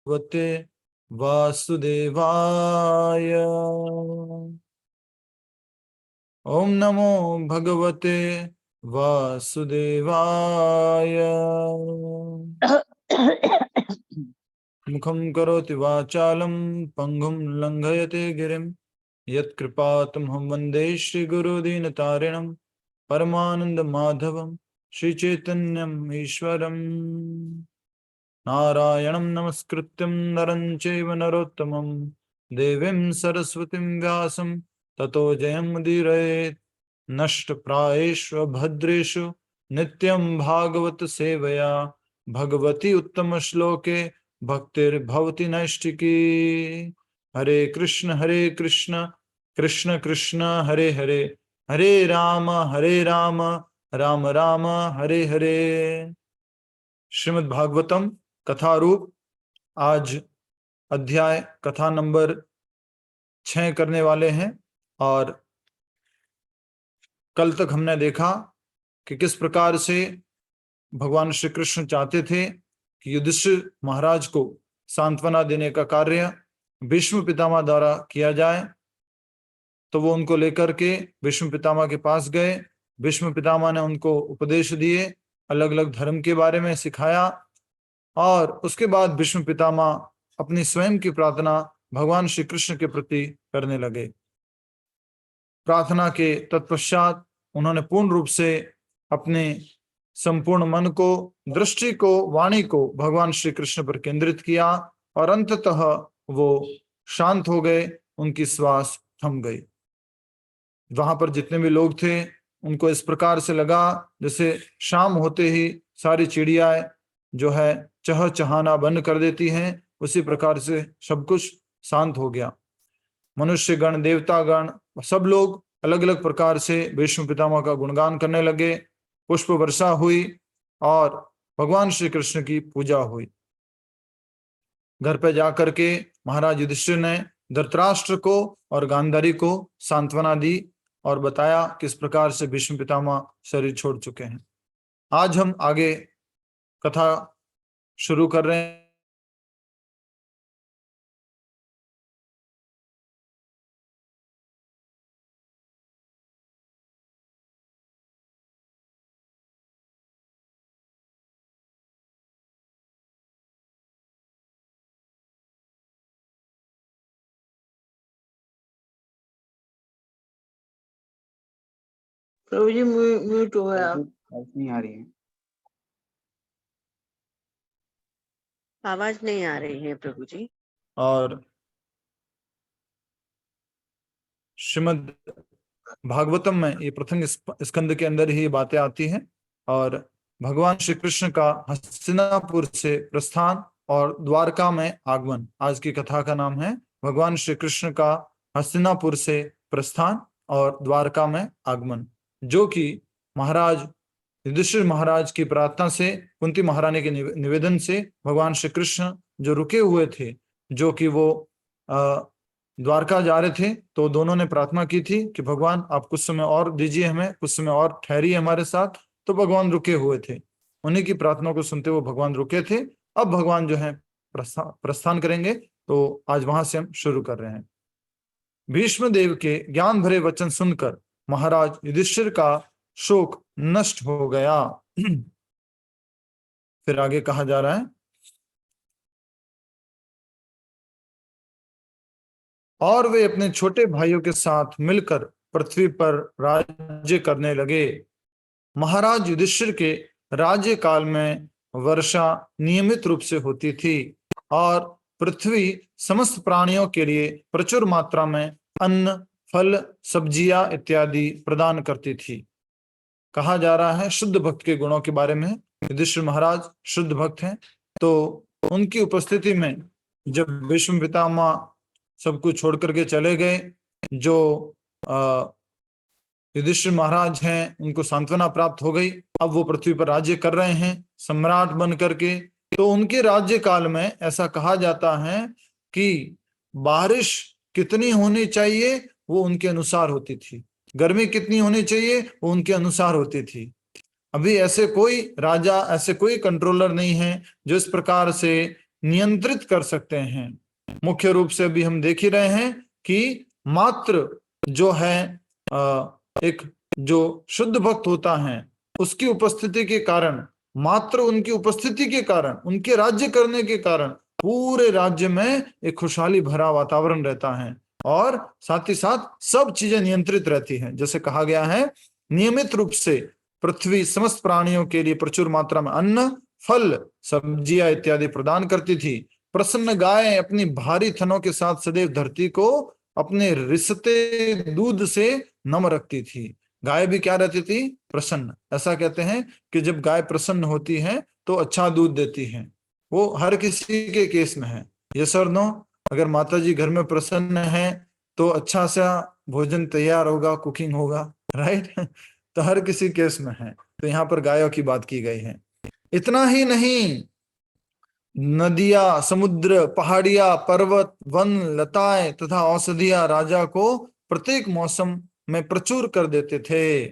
भगवते वासुदेवाय। ओम नमो भगवते वासुदेवाय। मुखं करोति वाचालं पंगुं लंघयते गिरिं यत्कृपातमहं वन्दे श्रीगुरुदीनतारिणं परमानंद माधवं श्रीचैतन्यम् ईश्वरम्। नारायणं नमस्कृत्यं नरं चैव नरोत्तमं देवीं सरस्वतीं व्यासं ततो जयमुदीरयेत्। नष्टप्रायेषु भद्रेषु नित्यं भागवत सेवया भगवती उत्तम श्लोके भक्तिर्भवति नैष्टिकी। हरे कृष्ण कृष्ण कृष्ण हरे हरे, हरे राम राम राम हरे हरे। श्रीमद् भागवतम कथा रूप आज अध्याय कथा नंबर 6 करने वाले हैं। और कल तक हमने देखा कि किस प्रकार से भगवान श्री कृष्ण चाहते थे कि युधिष्ठिर महाराज को सांत्वना देने का कार्य भीष्म पितामह द्वारा किया जाए। तो वो उनको लेकर के भीष्म पितामह के पास गए। भीष्म पितामह ने उनको उपदेश दिए, अलग अलग धर्म के बारे में सिखाया। और उसके बाद भीष्म पितामह अपनी स्वयं की प्रार्थना भगवान श्री कृष्ण के प्रति करने लगे। प्रार्थना के तत्पश्चात उन्होंने पूर्ण रूप से अपने संपूर्ण मन को, दृष्टि को, वाणी को भगवान श्री कृष्ण पर केंद्रित किया और अंततः वो शांत हो गए, उनकी श्वास थम गई। वहां पर जितने भी लोग थे उनको इस प्रकार से लगा जैसे शाम होते ही सारी चिड़ियाएं जो है चहचहाना बंद कर देती हैं, उसी प्रकार से सब कुछ शांत हो गया। मनुष्य गण, देवता गण, सब लोग अलग अलग प्रकार से भीष्म पितामह का गुणगान करने लगे। पुष्प वर्षा हुई और भगवान श्री कृष्ण की पूजा हुई। घर पे जाकर के महाराज युधिष्ठिर ने धृतराष्ट्र को और गांधारी को सांत्वना दी और बताया किस प्रकार से भीष्म पितामह शरीर छोड़ चुके हैं। आज हम आगे कथा शुरू कर रहे हैं। प्रभु जी म्यूट हो गया, नहीं आ रही है, आवाज नहीं आ रही है प्रभु जी। और श्रीमद् भागवतम में ये प्रथम स्कंद के अंदर ही बातें आती हैं। और भगवान श्री कृष्ण का हस्तिनापुर से प्रस्थान और द्वारका में आगमन, आज की कथा का नाम है भगवान श्री कृष्ण का हस्तिनापुर से प्रस्थान और द्वारका में आगमन, जो कि महाराज युधिष्ठिर महाराज की प्रार्थना से, कुंती महारानी के निवेदन से भगवान श्री कृष्ण जो रुके हुए थे, जो कि वो द्वारका जा रहे थे, तो दोनों ने प्रार्थना की थी कि भगवान आप कुछ समय और दीजिए, हमें कुछ समय और ठहरिए हमारे साथ। तो भगवान रुके हुए थे, उन्हीं की प्रार्थना को सुनते हुए भगवान रुके थे। अब भगवान जो है प्रस्थान करेंगे, तो आज वहां से हम शुरू कर रहे हैं। भीष्म देव के ज्ञान भरे वचन सुनकर महाराज युधिष्ठिर का शोक नष्ट हो गया। फिर आगे कहा जा रहा है, और वे अपने छोटे भाइयों के साथ मिलकर पृथ्वी पर राज्य करने लगे। महाराज युधिष्ठिर के राज्य काल में वर्षा नियमित रूप से होती थी और पृथ्वी समस्त प्राणियों के लिए प्रचुर मात्रा में अन्न, फल, सब्जियां इत्यादि प्रदान करती थी। कहा जा रहा है शुद्ध भक्त के गुणों के बारे में। युधिष्ठिर महाराज शुद्ध भक्त हैं, तो उनकी उपस्थिति में जब भीष्म पितामह सब कुछ छोड़ करके चले गए, जो युधिष्ठिर महाराज हैं उनको सांत्वना प्राप्त हो गई। अब वो पृथ्वी पर राज्य कर रहे हैं सम्राट बन करके। तो उनके राज्य काल में ऐसा कहा जाता है कि बारिश कितनी होनी चाहिए वो उनके अनुसार होती थी, गर्मी कितनी होनी चाहिए वो उनके अनुसार होती थी। अभी ऐसे कोई राजा, ऐसे कोई कंट्रोलर नहीं है जो इस प्रकार से नियंत्रित कर सकते हैं। मुख्य रूप से अभी हम देख ही रहे हैं कि मात्र जो है एक जो शुद्ध भक्त होता है उसकी उपस्थिति के कारण, मात्र उनकी उपस्थिति के कारण, उनके राज्य करने के कारण पूरे राज्य में एक खुशहाली भरा वातावरण रहता है और साथ ही साथ सब चीजें नियंत्रित रहती हैं। जैसे कहा गया है, नियमित रूप से पृथ्वी समस्त प्राणियों के लिए प्रचुर मात्रा में अन्न, फल, सब्जियां इत्यादि प्रदान करती थी। प्रसन्न गाय अपनी भारी थनों के साथ सदैव धरती को अपने रिसते दूध से नम रखती थी। गाय भी क्या रहती थी? प्रसन्न। ऐसा कहते हैं कि जब गाय प्रसन्न होती है तो अच्छा दूध देती है। वो हर किसी के केस में है, यस और नो? अगर माता जी घर में प्रसन्न है तो अच्छा सा भोजन तैयार होगा, कुकिंग होगा, राइट? तो हर किसी केस में है। तो यहाँ पर गायों की बात की गई है। इतना ही नहीं, नदियां, समुद्र, पहाड़ियां, पर्वत, वन, लताएं तथा औषधियां राजा को प्रत्येक मौसम में प्रचुर कर देते थे।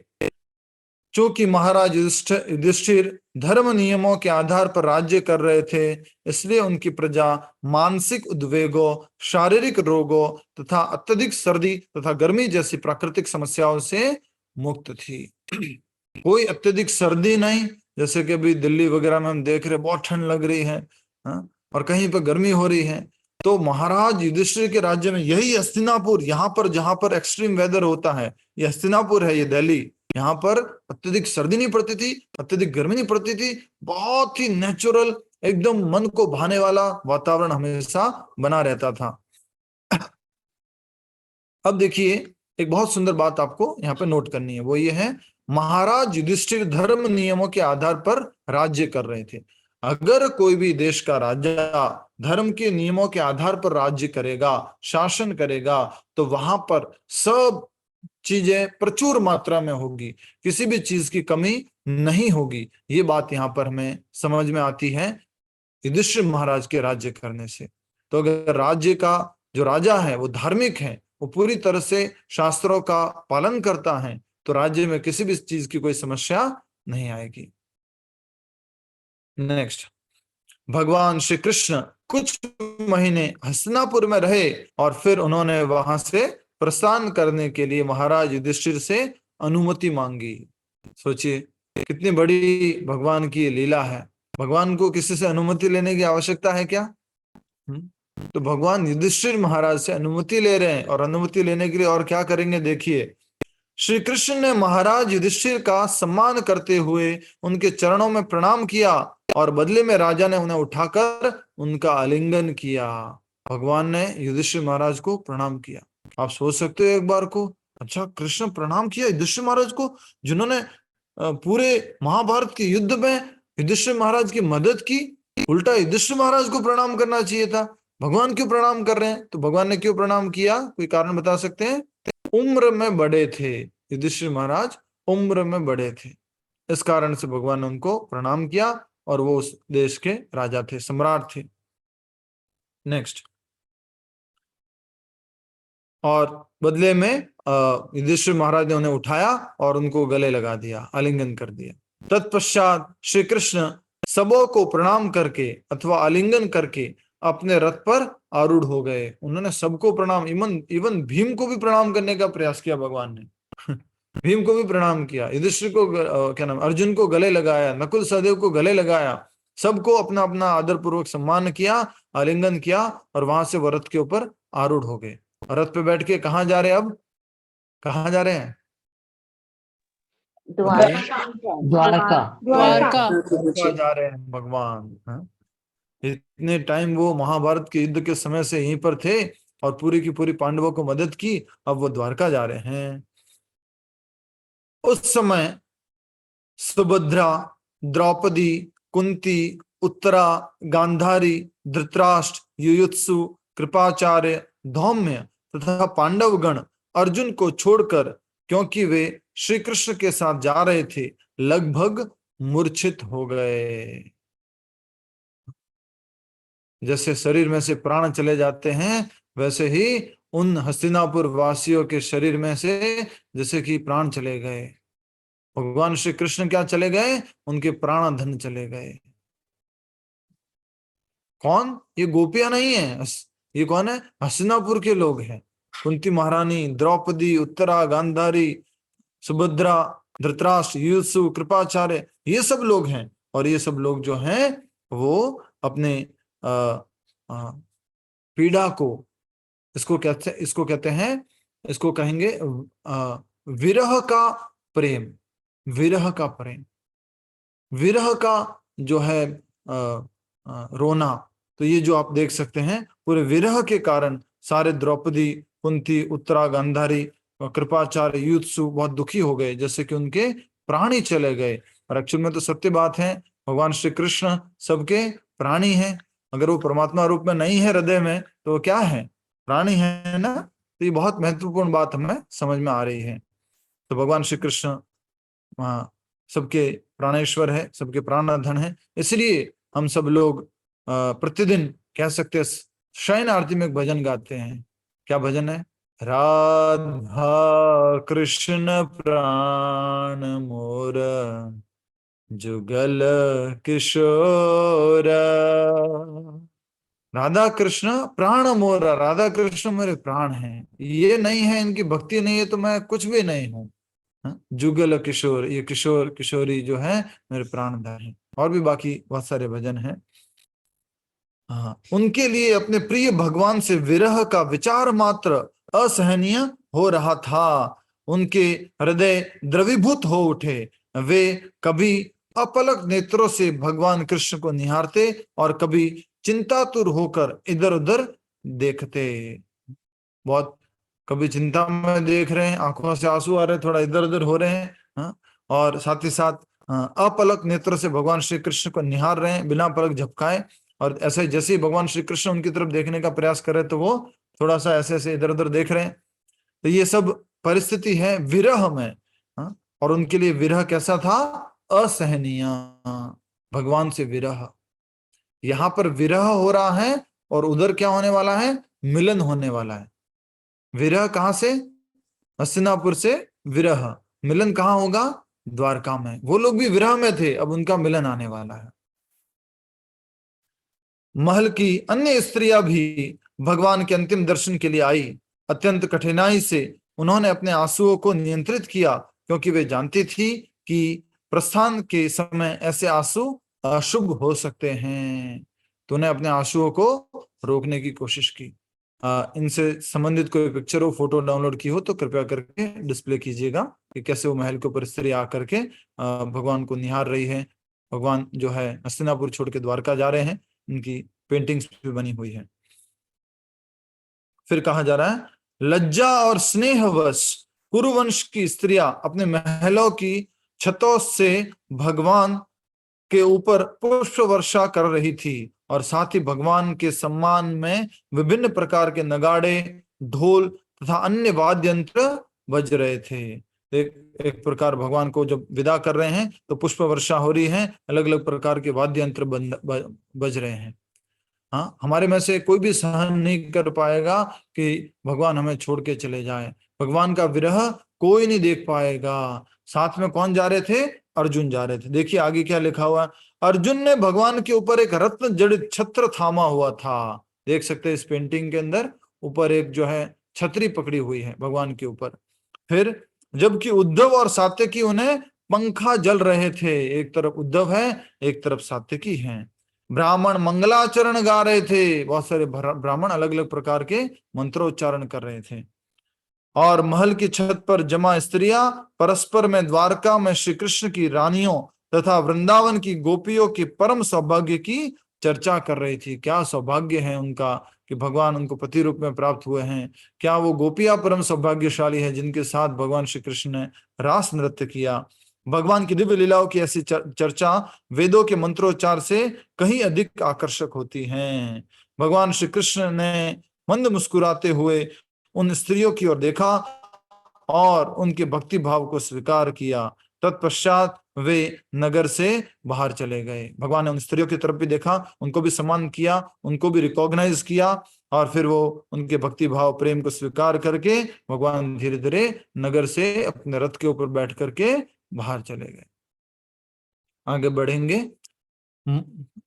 चूंकि महाराज युधिष्ठिर धर्म नियमों के आधार पर राज्य कर रहे थे, इसलिए उनकी प्रजा मानसिक उद्वेगों, शारीरिक रोगों तथा अत्यधिक सर्दी तथा गर्मी जैसी प्राकृतिक समस्याओं से मुक्त थी। कोई अत्यधिक सर्दी नहीं, जैसे कि अभी दिल्ली वगैरह में हम देख रहे बहुत ठंड लग रही है, हाँ? और कहीं पर गर्मी हो रही है। तो महाराज युधिष्ठिर के राज्य में, यही हस्तिनापुर, यहाँ पर जहां पर एक्सट्रीम वेदर होता है, ये हस्तिनापुर है, ये दिल्ली, यहाँ पर अत्यधिक सर्दी नहीं पड़ती थी, अत्यधिक गर्मी नहीं पड़ती थी। बहुत ही नेचुरल, एकदम मन को भाने वाला वातावरण हमेशा बना रहता था। अब देखिए, एक बहुत सुंदर बात आपको यहाँ पे नोट करनी है, वो ये है, महाराज युधिष्ठिर धर्म नियमों के आधार पर राज्य कर रहे थे। अगर कोई भी देश का राजा धर्म के नियमों के आधार पर राज्य करेगा, शासन करेगा, तो वहां पर सब चीजें प्रचुर मात्रा में होगी, किसी भी चीज की कमी नहीं होगी। ये बात यहाँ पर हमें समझ में आती है युधिष्ठिर महाराज के राज्य करने से। तो अगर राज्य का जो राजा है वो धार्मिक है, वो पूरी तरह से शास्त्रों का पालन करता है, तो राज्य में किसी भी चीज की कोई समस्या नहीं आएगी। नेक्स्ट, भगवान श्री कृष्ण कुछ महीने हस्तिनापुर में रहे और फिर उन्होंने वहां से प्रस्थान करने के लिए महाराज युधिष्ठिर से अनुमति मांगी। सोचिए कितनी बड़ी भगवान की लीला है। भगवान को किसी से अनुमति लेने की आवश्यकता है क्या? तो भगवान युधिष्ठिर महाराज से अनुमति ले रहे हैं, और अनुमति लेने के लिए और क्या करेंगे देखिए। श्री कृष्ण ने महाराज युधिष्ठिर का सम्मान करते हुए उनके चरणों में प्रणाम किया और बदले में राजा ने उन्हें उठाकर उनका आलिंगन किया। भगवान ने युधिष्ठिर महाराज को प्रणाम किया। आप सोच सकते हो एक बार को, अच्छा कृष्ण प्रणाम किया युधिष्ठिर महाराज को, जिन्होंने पूरे महाभारत के युद्ध में युधिष्ठिर महाराज की मदद की। उल्टा युधिष्ठिर महाराज को प्रणाम करना चाहिए था, भगवान क्यों प्रणाम कर रहे हैं? तो भगवान ने क्यों प्रणाम किया, कोई कारण बता सकते हैं? उम्र में बड़े थे युधिष्ठिर महाराज, उम्र में बड़े थे, इस कारण से भगवान ने उनको प्रणाम किया, और वो उस देश के राजा थे, सम्राट थे। नेक्स्ट, और बदले में युधिष्ठिर महाराज ने उन्हें उठाया और उनको गले लगा दिया, आलिंगन कर दिया। तत्पश्चात श्री कृष्ण सबों को प्रणाम करके अथवा आलिंगन करके अपने रथ पर आरूढ़ हो गए। उन्होंने सबको प्रणाम, इवन भीम को भी प्रणाम करने का प्रयास किया भगवान ने। भीम को भी प्रणाम किया, युधिष्ठिर को क्या नाम, अर्जुन को गले लगाया, नकुल सहदेव को गले लगाया, सबको अपना अपना आदर पूर्वक सम्मान किया, आलिंगन किया, और वहां से वो रथ के ऊपर आरूढ़ हो गए। रथ पे बैठ के कहाँ जा रहे हैं? अब कहाँ जा रहे हैं? द्वारका। द्वारका जा रहे हैं भगवान। हाँ? इतने टाइम वो महाभारत के युद्ध के समय से यहीं पर थे और पूरी की पूरी पांडवों को मदद की, अब वो द्वारका जा रहे हैं। उस समय सुभद्रा, द्रौपदी, कुंती, उत्तरा, गांधारी, धृतराष्ट्र, युयुत्सु, कृपाचार्य, धौम्य तथा पांडवगण अर्जुन को छोड़कर, क्योंकि वे श्री कृष्ण के साथ जा रहे थे, लगभग मूर्छित हो गए। जैसे शरीर में से प्राण चले जाते हैं, वैसे ही उन हस्तिनापुर वासियों के शरीर में से जैसे कि प्राण चले गए। भगवान श्री कृष्ण क्या चले गए? उनके प्राण धन चले गए। कौन? ये गोपियां नहीं है, ये कौन है? हस्तिनापुर के लोग हैं। कुंती महारानी, द्रौपदी, उत्तरा, गांधारी, सुभद्रा, धृतराष्ट्र, युधिष्ठिर, कृपाचार्य, ये सब लोग हैं। और ये सब लोग जो हैं वो अपने पीड़ा को, इसको कहते हैं, इसको कहेंगे विरह का प्रेम, विरह का प्रेम, विरह का जो है रोना। तो ये जो आप देख सकते हैं, पूरे विरह के कारण सारे द्रौपदी, कुंती, उत्तरा, गांधारी, कृपाचार्य, युधिष्ठिर बहुत दुखी हो गए, जैसे कि उनके प्राण ही चले गए। और एक्चुअल में तो सत्य बात है, भगवान श्री कृष्ण सबके प्राणी हैं। अगर वो परमात्मा रूप में नहीं है हृदय में, तो वो क्या है? प्राणी है ना। तो ये बहुत महत्वपूर्ण बात हमें समझ में आ रही है। तो भगवान श्री कृष्ण सबके प्राणेश्वर है, सबके प्राणधन है। इसलिए हम सब लोग प्रतिदिन कह सकते हैं, शयन आरती में एक भजन गाते हैं। क्या भजन है? राधा कृष्ण प्राण मोर, जुगल किशोर। राधा कृष्ण प्राण मोरा, राधा कृष्ण मेरे प्राण हैं। ये नहीं है, इनकी भक्ति नहीं है तो मैं कुछ भी नहीं हूं। जुगल किशोर, ये किशोर किशोरी जो है मेरे प्राणधन है। और भी बाकी बहुत सारे भजन हैं। हाँ, उनके लिए अपने प्रिय भगवान से विरह का विचार मात्र असहनीय हो रहा था। उनके हृदय द्रवीभूत हो उठे। वे कभी अपलक नेत्रों से भगवान कृष्ण को निहारते और कभी चिंतातुर होकर इधर उधर देखते। बहुत, कभी चिंता में देख रहे हैं, आंखों से आंसू आ रहे हैं, थोड़ा इधर उधर हो रहे हैं। हाँ, और साथ ही साथ अपलक नेत्र से भगवान श्री कृष्ण को निहार रहे हैं बिना पलक झपकाए। और ऐसे जैसे ही भगवान श्री कृष्ण उनकी तरफ देखने का प्रयास कर रहे तो वो थोड़ा सा ऐसे ऐसे इधर उधर देख रहे हैं। तो ये सब परिस्थिति है विरह में। हाँ, और उनके लिए विरह कैसा था? असहनीय। भगवान से विरह, यहाँ पर विरह हो रहा है और उधर क्या होने वाला है? मिलन होने वाला है। विरह कहां से? हस्तिनापुर से विरह। मिलन कहां होगा? द्वारका में। वो लोग भी विरह में थे, अब उनका मिलन आने वाला है। महल की अन्य स्त्रियां भी भगवान के अंतिम दर्शन के लिए आई। अत्यंत कठिनाई से उन्होंने अपने आंसुओं को नियंत्रित किया, क्योंकि वे जानती थी कि प्रस्थान के समय ऐसे आंसू अशुभ हो सकते हैं। तो उन्हें अपने आंसुओं को रोकने की कोशिश की। इनसे संबंधित कोई पिक्चर हो, फोटो डाउनलोड की हो तो कृपया करके डिस्प्ले कीजिएगा कि कैसे वो महल के ऊपर स्त्री आकर के भगवान को निहार रही है। भगवान जो है हस्तिनापुर छोड़ के द्वारका जा रहे हैं, उनकी पेंटिंग्स भी बनी हुई है। फिर कहा जा रहा है, लज्जा और स्नेहवश कुरुवंश की स्त्रियां अपने महलों की छतों से भगवान के ऊपर पुष्प वर्षा कर रही थी और साथ ही भगवान के सम्मान में विभिन्न प्रकार के नगाड़े, ढोल तथा अन्य वाद्य यंत्र बज रहे थे। एक प्रकार भगवान को जब विदा कर रहे हैं तो पुष्प वर्षा हो रही है, अलग अलग प्रकार के वाद्य यंत्र बज रहे हैं। हाँ, हमारे में से कोई भी सहन नहीं कर पाएगा कि भगवान हमें छोड़ के चले जाए। भगवान का विरह कोई नहीं देख पाएगा। साथ में कौन जा रहे थे? अर्जुन जा रहे थे। देखिए आगे क्या लिखा हुआ है। अर्जुन ने भगवान के ऊपर एक रत्न जड़ित छत्र थामा हुआ था। देख सकते हैं इस पेंटिंग के अंदर, ऊपर एक जो है छतरी पकड़ी हुई है भगवान के ऊपर। फिर जबकि उद्धव और सात्यकी उन्हें पंखा जल रहे थे। एक तरफ उद्धव है, एक तरफ सात्यकी है। ब्राह्मण मंगलाचरण गा रहे थे। बहुत सारे ब्राह्मण अलग अलग प्रकार के मंत्रोच्चारण कर रहे थे। और महल की छत पर जमा स्त्रियां परस्पर में द्वारका में श्री कृष्ण की रानियों तथा वृंदावन की गोपियों के परम सौभाग्य की चर्चा कर रही थी। क्या सौभाग्य है उनका कि भगवान उनको पति रूप में प्राप्त हुए हैं। क्या वो गोपियां परम सौभाग्यशाली है जिनके साथ भगवान श्री कृष्ण ने रास नृत्य किया। भगवान की दिव्य लीलाओं की ऐसी चर्चा वेदों के मंत्रोच्चार से कहीं अधिक आकर्षक होती हैं। भगवान श्री कृष्ण ने मंद मुस्कुराते हुए उन स्त्रियों की ओर देखा और उनके भक्ति भाव को स्वीकार किया। तत्पश्चात वे नगर से बाहर चले गए। भगवान ने उन स्त्रियों की तरफ भी देखा, उनको भी सम्मान किया, उनको भी रिकॉग्नाइज किया और फिर वो उनके भक्ति भाव प्रेम को स्वीकार करके भगवान धीरे धीरे नगर से अपने रथ के ऊपर बैठ करके बाहर चले गए। आगे बढ़ेंगे।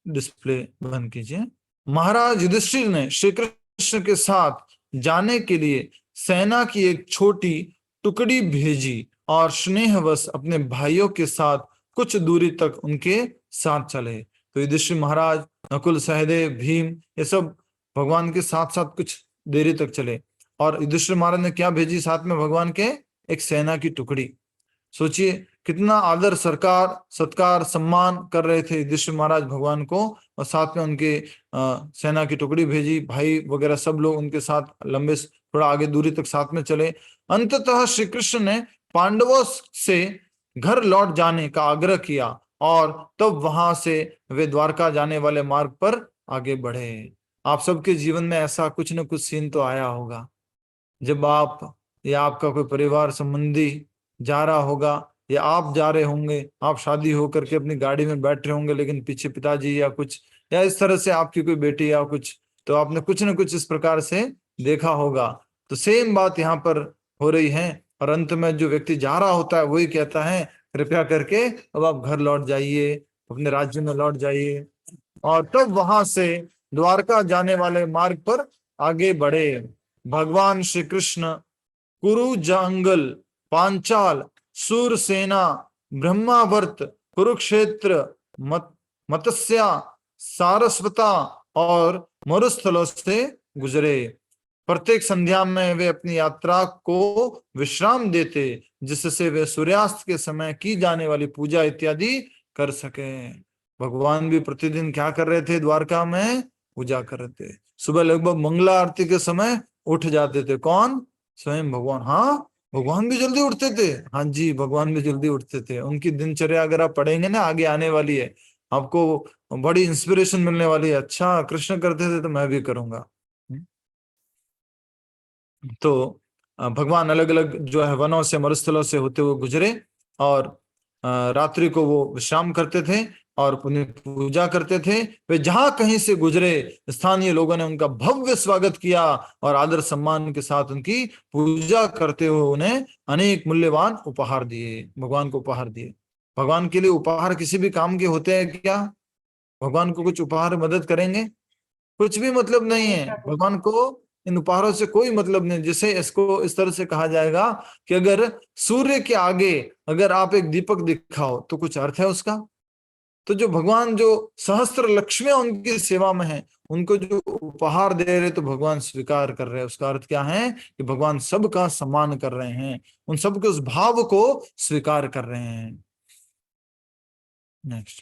डिस्प्ले बंद कीजिए। महाराज युधिष्ठिर ने श्री कृष्ण के साथ जाने के लिए सेना की एक छोटी टुकड़ी भेजी और स्नेहवश अपने भाइयों के साथ कुछ दूरी तक उनके साथ चले। तो युधिष्ठिर महाराज, नकुल, सहदेव, भीम, ये सब भगवान के साथ साथ कुछ देरी तक चले। और युधिष्ठिर महाराज ने क्या भेजी साथ में भगवान के? एक सेना की टुकड़ी। सोचिए कितना आदर सत्कार सम्मान कर रहे थे युधिष्ठिर महाराज भगवान को, और साथ में उनके सेना की टुकड़ी भेजी, भाई वगैरह सब लोग उनके साथ लंबे थोड़ा आगे दूरी तक साथ में चले। अंततः श्री कृष्ण ने पांडवों से घर लौट जाने का आग्रह किया और तब वहां से वे द्वारका जाने वाले मार्ग पर आगे बढ़े। आप सबके जीवन में ऐसा कुछ न कुछ सीन तो आया होगा, जब आप या आपका कोई परिवार संबंधी जा रहा होगा, या आप जा रहे होंगे, आप शादी होकर के अपनी गाड़ी में बैठ रहे होंगे, लेकिन पीछे पिताजी या कुछ, या इस तरह से आपकी कोई बेटी या कुछ, तो आपने कुछ न कुछ इस प्रकार से देखा होगा। तो सेम बात यहाँ पर हो रही है, और अंत में जो व्यक्ति जा रहा होता है वही कहता है कृपया करके अब आप घर लौट जाइए, अपने राज्य में लौट जाइए। और तब वहां से द्वारका जाने वाले मार्ग पर आगे बढ़े। भगवान श्री कृष्ण कुरु जंगल, पांचाल, सूरसेना, ब्रह्मावर्त, कुरुक्षेत्र, मत्स्या, सारस्वता और मरुस्थलों से गुजरे। प्रत्येक संध्या में वे अपनी यात्रा को विश्राम देते, जिससे वे सूर्यास्त के समय की जाने वाली पूजा इत्यादि कर सके। भगवान भी प्रतिदिन क्या कर रहे थे? द्वारका में पूजा कर रहे थे। सुबह लगभग मंगला आरती के समय उठ जाते थे। कौन? स्वयं भगवान। हाँ, भगवान भी जल्दी उठते थे। हाँ जी, भगवान भी जल्दी उठते थे। उनकी दिनचर्या अगर आप पढ़ेंगे ना, आगे आने वाली है, आपको बड़ी इंस्पिरेशन मिलने वाली है। अच्छा, कृष्ण करते थे तो मैं भी करूंगा। तो भगवान अलग अलग जो है वनों से, मरुस्थलों से होते हुए गुजरे, और रात्रि को वो विश्राम करते थे और पुण्य पूजा करते थे। वे जहां कहीं से गुजरे, स्थानीय लोगों ने उनका भव्य स्वागत किया और आदर सम्मान के साथ उनकी पूजा करते हुए उन्हें अनेक मूल्यवान उपहार दिए। भगवान को उपहार दिए। भगवान के लिए उपहार किसी भी काम के होते हैं क्या? भगवान को कुछ उपहार मदद करेंगे? कुछ भी मतलब नहीं है। भगवान को इन उपहारों से कोई मतलब नहीं। जैसे इसको इस तरह से कहा जाएगा कि अगर सूर्य के आगे अगर आप एक दीपक दिखाओ तो कुछ अर्थ है उसका। तो जो भगवान जो सहस्त्र लक्ष्मियां उनकी सेवा में है, उनको जो उपहार दे रहे तो भगवान स्वीकार कर रहे हैं। उसका अर्थ क्या है? कि भगवान सबका सम्मान कर रहे हैं, उन सबके उस भाव को स्वीकार कर रहे हैं। नेक्स्ट,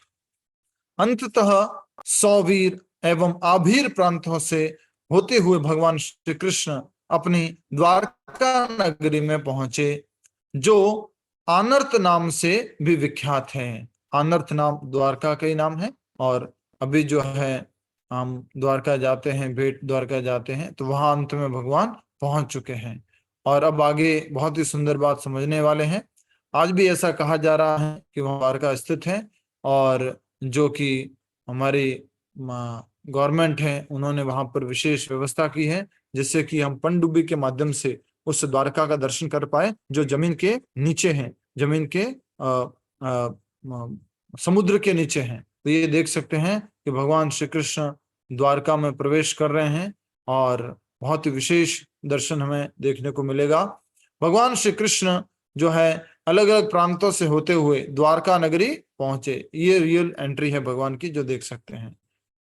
अंततः सौवीर एवं आभीर प्रांतों से होते हुए भगवान श्री कृष्ण अपनी द्वारका नगरी में पहुंचे, जो आनर्त नाम से भी विख्यात है। आनर्त नाम द्वारका का ही नाम है। और अभी जो है हम द्वारका जाते हैं, भेंट द्वारका जाते हैं, तो वहां अंत में भगवान पहुंच चुके हैं। और अब आगे बहुत ही सुंदर बात समझने वाले हैं। आज भी ऐसा कहा जा रहा है कि वहां द्वारका स्थित है, और जो कि हमारी गवर्नमेंट है उन्होंने वहां पर विशेष व्यवस्था की है, जिससे कि हम पनडुब्बी के माध्यम से उस द्वारका का दर्शन कर पाए, जो जमीन के नीचे है, जमीन के समुद्र के नीचे हैं। तो ये देख सकते हैं कि भगवान श्री कृष्ण द्वारका में प्रवेश कर रहे हैं, और बहुत ही विशेष दर्शन हमें देखने को मिलेगा। भगवान श्री कृष्ण जो है अलग अलग प्रांतों से होते हुए द्वारका नगरी पहुंचे। ये रियल एंट्री है भगवान की, जो देख सकते हैं।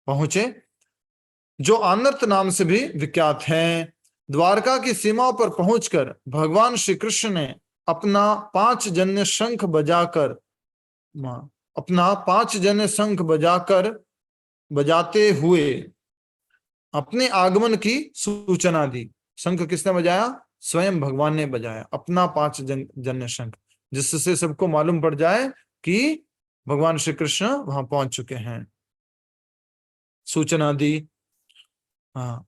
पहुंचे, जो आनर्त नाम से भी विख्यात हैं। द्वारका की सीमाओं पर पहुंचकर भगवान श्री कृष्ण ने अपना 5 जन्य शंख बजाते हुए अपने आगमन की सूचना दी। शंख किसने बजाया? स्वयं भगवान ने बजाया अपना 5 जन्य शंख, जिससे सबको मालूम पड़ जाए कि भगवान श्री कृष्ण वहां पहुंच चुके हैं। सूचना दी। हाँ,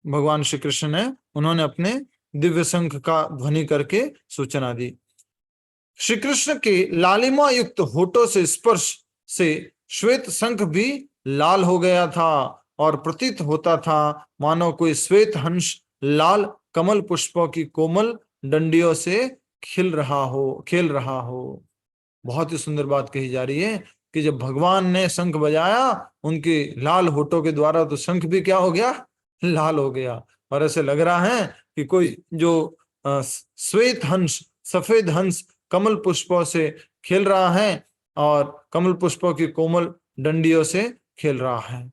भगवान श्री कृष्ण ने, उन्होंने अपने दिव्य शंख का ध्वनि करके सूचना दी। श्री कृष्ण के लालिमा युक्त होठों से स्पर्श से श्वेत शंख भी लाल हो गया था, और प्रतीत होता था मानो कोई श्वेत हंस लाल कमल पुष्पों की कोमल डंडियों से खेल रहा हो। बहुत ही सुंदर बात कही जा रही है कि जब भगवान ने शंख बजाया उनके लाल होठों के द्वारा, तो शंख भी क्या हो गया, लाल हो गया। और ऐसे लग रहा है कि कोई जो श्वेत हंस, सफेद हंस कमल पुष्पों से खेल रहा है और कमल पुष्पों की कोमल डंडियों से खेल रहा है।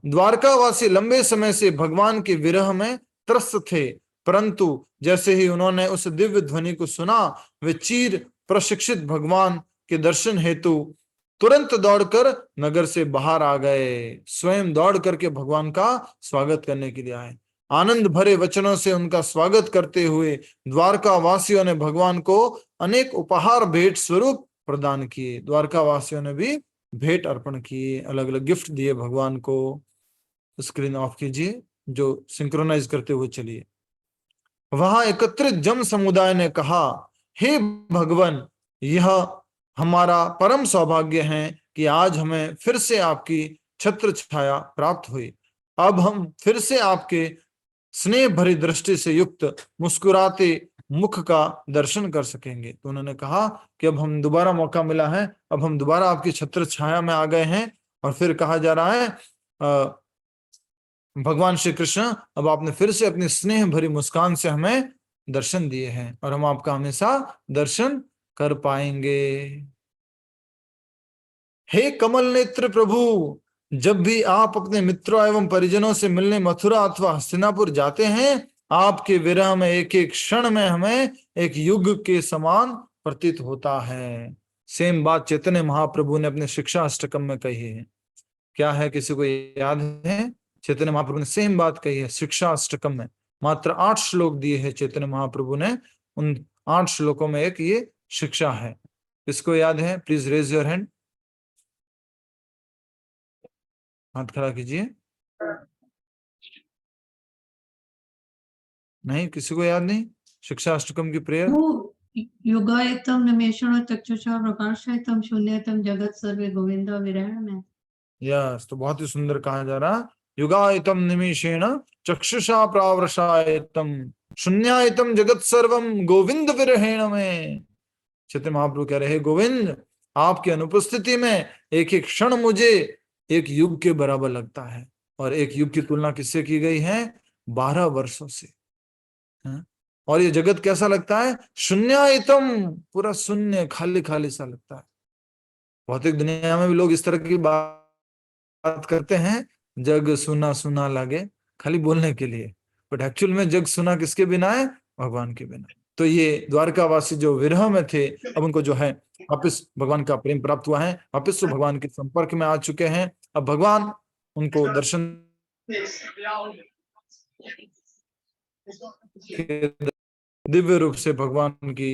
द्वारकावासी लंबे समय से भगवान के विरह में त्रस्त थे, परंतु जैसे ही उन्होंने उस दिव्य ध्वनि को सुना, वे चीर प्रशिक्षित भगवान के दर्शन हेतु तुरंत दौड़कर नगर से बाहर आ गए। स्वयं दौड़ करके भगवान का स्वागत करने के लिए आए। आनंद भरे वचनों से उनका स्वागत करते हुए द्वारका वासियों ने भगवान को अनेक उपहार भेंट स्वरूप प्रदान किए। द्वारका वासियों ने भी भेंट अर्पण किए, अलग अलग गिफ्ट दिए भगवान को। स्क्रीन ऑफ कीजिए, जो सिंक्रोनाइज करते हुए चलिए। वहां एकत्रित जन समुदाय ने कहा, हे भगवान, यह हमारा परम सौभाग्य है कि आज हमें फिर से आपकी छत्र छाया प्राप्त हुई। अब हम फिर से आपके स्नेह भरी दृष्टि से युक्त मुस्कुराते मुख का दर्शन कर सकेंगे। तो उन्होंने कहा कि अब हम दोबारा मौका मिला है, अब हम दोबारा आपकी छत्र छाया में आ गए हैं। और फिर कहा जा रहा है, भगवान श्री कृष्ण, अब आपने फिर से अपनी स्नेह भरी मुस्कान से हमें दर्शन दिए हैं और हम आपका हमेशा दर्शन कर पाएंगे। हे कमल नेत्र प्रभु, जब भी आप अपने मित्रों एवं परिजनों से मिलने मथुरा अथवा हस्तिनापुर जाते हैं, आपके विरह में एक एक क्षण में हमें एक युग के समान प्रतीत होता है। सेम बात चैतन्य महाप्रभु ने अपने शिक्षा अष्टकम में कही है। क्या है, किसी को याद है? चैतन्य महाप्रभु ने सेम बात कही है शिक्षा अष्टकम में। मात्र 8 श्लोक दिए हैं चैतन्य महाप्रभु ने, उन 8 श्लोकों में एक ये शिक्षा है। किसको याद है? प्लीज रेज योर हैंड, हाथ खड़ा कीजिए। नहीं, किसी को याद नहीं? शिक्षा अष्टकम की प्रेयर। युगायतम निमेषण चक्षुषा प्रकाशयतम शून्यतम जगत सर्वे गोविंद विरहण में। यस, तो बहुत ही सुंदर कहा जा रहा, युगायतम निमेषेण चक्षुषा प्रावृषायतम शून्यायतम जगत सर्वम गोविंद विरहेण में। चैतन्य महाप्रभु कह रहे, गोविंद, आपकी अनुपस्थिति में एक एक क्षण मुझे एक युग के बराबर लगता है। और एक युग की तुलना किससे की गई है? 12 वर्षों से। और ये जगत कैसा लगता है? शून्यायतम, पूरा शून्य, खाली खाली सा लगता है। भौतिक दुनिया में भी लोग इस तरह की बात करते हैं, जग सुना सुना लगे, खाली बोलने के लिए, बट एक्चुअल में जग सुना किसके बिना है? भगवान के बिना। तो ये द्वारकावासी जो विरह में थे, अब उनको जो है वापिस भगवान का प्रेम प्राप्त हुआ है, वापिस तो भगवान के संपर्क में आ चुके हैं। अब भगवान उनको दर्शन दिव्य रूप से भगवान की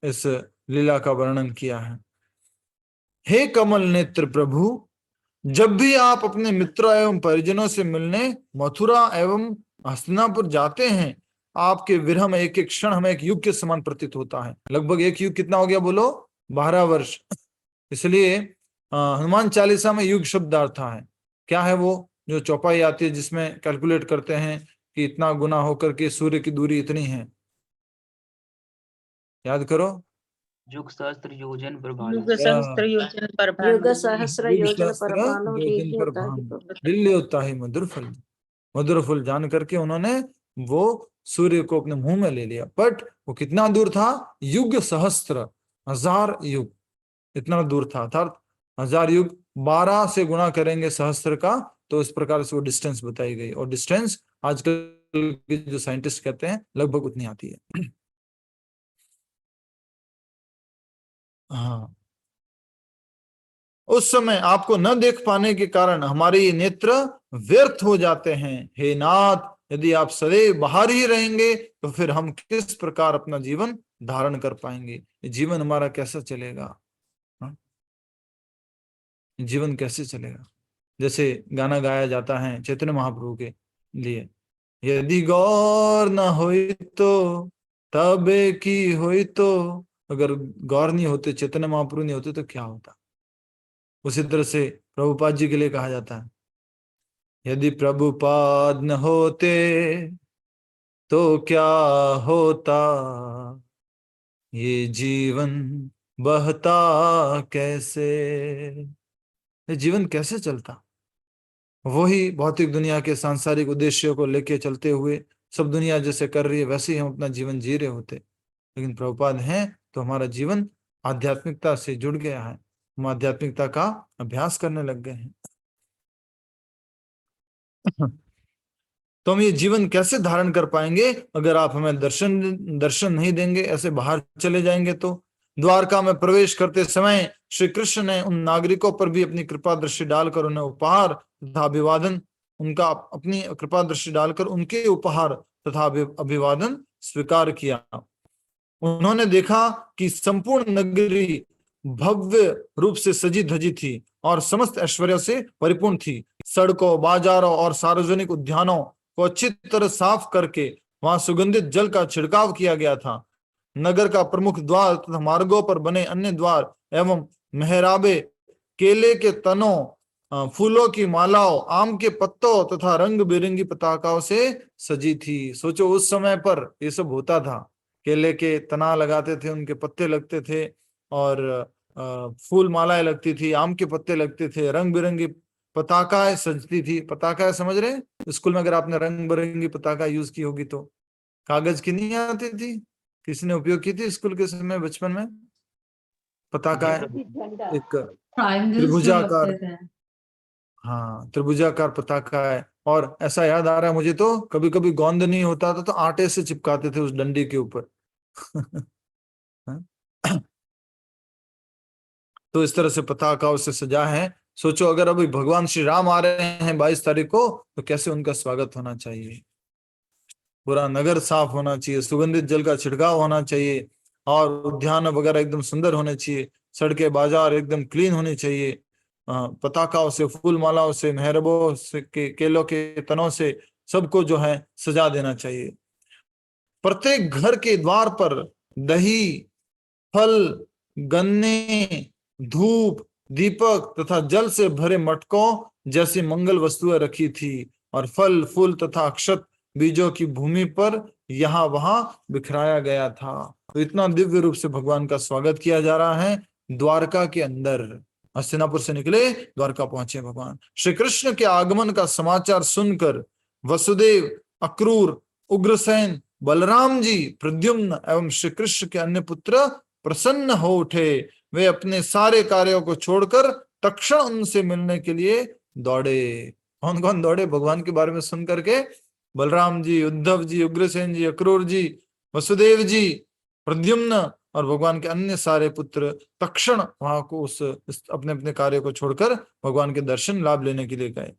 इस लीला का वर्णन किया है। हे कमल नेत्र प्रभु, जब भी आप अपने मित्रों एवं परिजनों से मिलने मथुरा एवं हस्तिनापुर जाते हैं, आपके विरह में एक एक क्षण हमें एक युग के समान प्रतीत होता है। लगभग एक युग कितना हो गया बोलो? 12 वर्ष। इसलिए हनुमान चालीसा में युग शब्द अर्था है। क्या है वो? जो चौपाई आती है जिसमें कैलकुलेट करते हैं कि इतना गुना होकर के सूर्य की दूरी इतनी है। याद करो, युग सहस्त्र योजन पर भानु। युग सहस्त्र योजन पर भानु। युग सहस्र योजन पर भानु दिल्ली होता है मधुर फल। मधुर फल जान करके उन्होंने वो सूर्य को अपने मुंह में ले लिया। बट वो कितना दूर था? युग सहस्त्र, 1000 युग, इतना दूर था। अर्थात 1000 युग 12 से गुणा करेंगे सहस्त्र का, तो इस प्रकार से वो डिस्टेंस बताई गई। और डिस्टेंस आजकल के जो साइंटिस्ट कहते हैं लगभग उतनी आती है। हाँ, उस समय आपको न देख पाने के कारण हमारे ये नेत्र व्यर्थ हो जाते हैं। हे नाथ, यदि आप सदैव बाहर ही रहेंगे तो फिर हम किस प्रकार अपना जीवन धारण कर पाएंगे? ये जीवन हमारा कैसा चलेगा? जीवन कैसे चलेगा? जैसे गाना गाया जाता है चैतन्य महाप्रभु के लिए, यदि गौर न होई तो तबे की होई तो। अगर गौर नहीं होते, चैतन्य महाप्रभु नहीं होते तो क्या होता? उसी तरह से प्रभुपाद जी के लिए कहा जाता है, यदि प्रभुपाद न होते तो क्या होता, ये जीवन बहता कैसे, ये जीवन कैसे चलता। वही भौतिक दुनिया के सांसारिक उद्देश्यों को लेके चलते हुए सब दुनिया जैसे कर रही है वैसे ही हम अपना जीवन जी रहे होते। लेकिन प्रभुपाद हैं तो हमारा जीवन आध्यात्मिकता से जुड़ गया है, हम आध्यात्मिकता का अभ्यास करने लग गए हैं। तो हम ये जीवन कैसे धारण कर पाएंगे अगर आप हमें दर्शन नहीं देंगे, ऐसे बाहर चले जाएंगे तो। द्वारका में प्रवेश करते समय श्री कृष्ण ने उन नागरिकों पर भी अपनी कृपा दृष्टि डालकर उन्हें उपहार तथा अभिवादन, उनका अपनी कृपा दृष्टि डालकर उनके उपहार तथा अभिवादन स्वीकार किया। उन्होंने देखा कि संपूर्ण नगरी भव्य रूप से सजी धजी थी और समस्त ऐश्वर्य से परिपूर्ण थी। सड़कों, बाजारों और सार्वजनिक उद्यानों को अच्छी तरह साफ करके वहां सुगंधित जल का छिड़काव किया गया था। नगर का प्रमुख द्वार तथा मार्गों पर बने अन्य द्वार एवं मेहराबे केले के तनों, फूलों की मालाओं, आम के पत्तों तथा रंग बिरंगी पताकाओं से सजी थी। सोचो उस समय पर ये सब होता था, केले के तना लगाते थे, उनके पत्ते लगते थे और फूल मालाएं लगती थी, आम के पत्ते लगते थे, रंग बिरंगी पताकाएं सजती थी। पताकाएं समझ रहे हैं? स्कूल में अगर आपने रंग बिरंगी पताका यूज की होगी तो कागज की नहीं आती थी, किसने उपयोग की थी स्कूल के समय बचपन में? पताका एक ट्रायंगल्स जो त्रिभुजाकार, लगते थे। हाँ त्रिभुजाकार पताका है। और ऐसा याद आ रहा है मुझे तो कभी कभी गोंद नहीं होता था तो आटे से चिपकाते थे उस डंडी के ऊपर। तो इस तरह से पताकाओं से सजा है। सोचो अगर अभी भगवान श्री राम आ रहे हैं 22 तारीख को तो कैसे उनका स्वागत होना चाहिए। पूरा नगर साफ होना चाहिए, सुगंधित जल का छिड़काव होना चाहिए और उद्यान वगैरह एकदम सुंदर होने चाहिए, सड़कें बाजार एकदम क्लीन होनी चाहिए, पताकाओं से, फूल मालाओं से, मेहरबों से, केलों के तनों से सबको जो है सजा देना चाहिए। प्रत्येक घर के द्वार पर दही, फल, गन्ने, धूप, दीपक तथा जल से भरे मटकों जैसी मंगल वस्तुएं रखी थी और फल, फूल तथा अक्षत बीजों की भूमि पर यहाँ वहां बिखराया गया था। तो इतना दिव्य रूप से भगवान का स्वागत किया जा रहा है द्वारका के अंदर। हस्तिनापुर से निकले, द्वारका पहुंचे भगवान। श्री कृष्ण के आगमन का समाचार सुनकर वसुदेव, अक्रूर, उग्रसेन, बलराम जी, प्रद्युम्न एवं श्री कृष्ण के अन्य पुत्र प्रसन्न हो उठे। वे अपने सारे कार्यों को छोड़कर तत्क्षण उनसे मिलने के लिए दौड़े। कौन कौन दौड़े भगवान के बारे में सुन करके? बलराम जी, उद्धव जी, उग्रसेन जी, अक्रूर जी, वसुदेव जी, प्रद्युम्न और भगवान के अन्य सारे पुत्र तत्क्षण वहां को उस अपने अपने कार्य को छोड़कर भगवान के दर्शन लाभ लेने के लिए गए।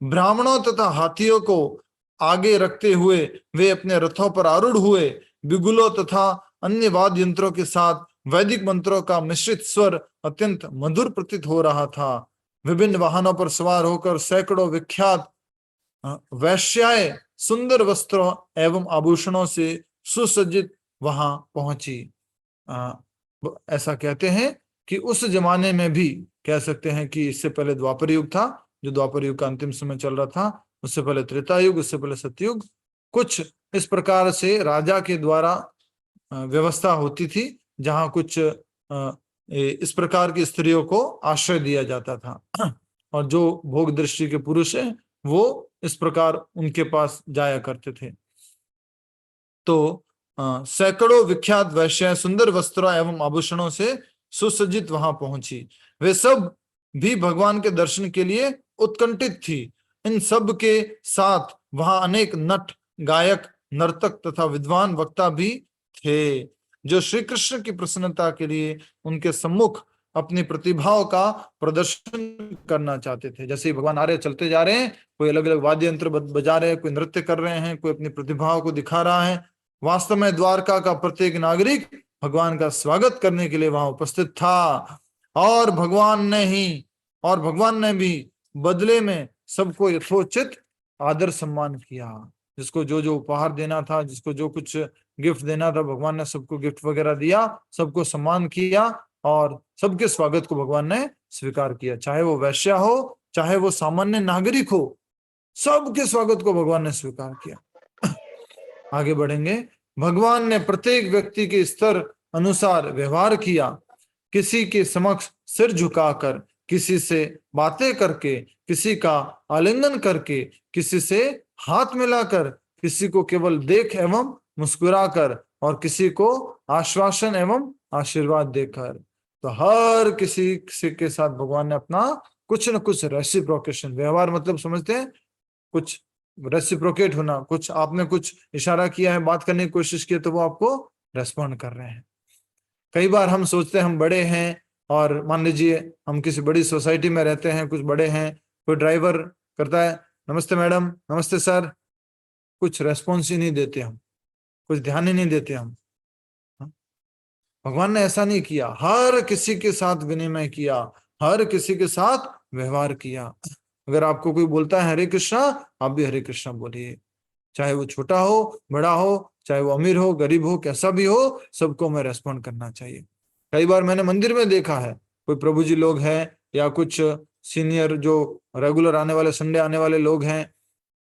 ब्राह्मणों तथा हाथियों को आगे रखते हुए वे अपने रथों पर आरूढ़ हुए। बिगुलों तथा अन्य वाद्य यंत्रों के साथ वैदिक मंत्रों का मिश्रित स्वर अत्यंत मधुर प्रतीत हो रहा था। विभिन्न वाहनों पर सवार होकर सैकड़ों विख्यात वैश्याएं सुंदर वस्त्रों एवं आभूषणों से सुसज्जित वहां पहुंची। ऐसा कहते हैं कि उस जमाने में भी कह सकते हैं कि इससे पहले द्वापर युग था, जो द्वापर युग का अंतिम समय चल रहा था, उससे पहले त्रेता युग, उससे पहले सतयुग। कुछ इस प्रकार से राजा के द्वारा व्यवस्था होती थी जहां कुछ इस प्रकार की स्त्रियों को आश्रय दिया जाता था और जो भोग दृष्टि के पुरुष हैं वो इस प्रकार उनके पास जाया करते थे। तो सैकड़ों विख्यात वैश्याएं सुंदर वस्त्रों एवं आभूषणों से सुसज्जित वहां पहुंची। वे सब भी भगवान के दर्शन के लिए उत्कंठित थी। इन सब के साथ वहां अनेक नट, गायक, नर्तक तथा विद्वान वक्ता भी थे जो श्री कृष्ण की प्रसन्नता के लिए उनके सम्मुख अपनी प्रतिभाओं का प्रदर्शन करना चाहते थे। जैसे ही भगवान आ रहे, चलते जा रहे हैं, कोई अलग अलग वाद्य यंत्र बजा रहे हैं, कोई नृत्य कर रहे हैं, कोई अपनी प्रतिभाओं को दिखा रहा है। वास्तव में द्वारका का प्रत्येक नागरिक भगवान का स्वागत करने के लिए वहां उपस्थित था और भगवान ने भी बदले में सबको यथोचित आदर सम्मान किया। जिसको जो जो उपहार देना था, जिसको जो कुछ गिफ्ट देना था, भगवान ने सबको गिफ्ट वगैरह दिया, सबको सम्मान किया और सबके स्वागत को भगवान ने स्वीकार किया। चाहे वो वैश्या हो, चाहे वो सामान्य नागरिक हो, सबके स्वागत को भगवान ने स्वीकार किया। आगे बढ़ेंगे। भगवान ने प्रत्येक व्यक्ति के स्तर अनुसार व्यवहार किया। किसी के समक्ष सिर झुकाकर, किसी से बातें करके, किसी का आलिंगन करके, किसी से हाथ मिलाकर, किसी को केवल देख एवं मुस्कुराकर और किसी को आश्वासन एवं आशीर्वाद देकर। तो हर किसी के साथ भगवान ने अपना कुछ न कुछ रेसिप्रोकेशन, व्यवहार मतलब समझते हैं, कुछ रेसिप्रोकेट होना, कुछ आपने कुछ इशारा किया है, बात करने की कोशिश की तो वो आपको रेस्पॉन्ड कर रहे हैं। कई बार हम सोचते हैं हम बड़े हैं, और मान लीजिए हम किसी बड़ी सोसाइटी में रहते हैं, कुछ बड़े हैं, कोई ड्राइवर करता है नमस्ते मैडम, नमस्ते सर, कुछ रेस्पॉन्स ही नहीं देते हम, कुछ ध्यान ही नहीं देते हम। भगवान ने ऐसा नहीं किया, हर किसी के साथ विनिमय किया, हर किसी के साथ व्यवहार किया। अगर आपको कोई बोलता है हरे कृष्णा, आप भी हरे कृष्णा बोलिए, चाहे वो छोटा हो बड़ा हो, चाहे वो अमीर हो गरीब हो, कैसा भी हो, सबको हमें रेस्पॉन्ड करना चाहिए। कई बार मैंने मंदिर में देखा है, कोई प्रभु जी लोग हैं या कुछ सीनियर जो रेगुलर आने वाले, संडे आने वाले लोग हैं,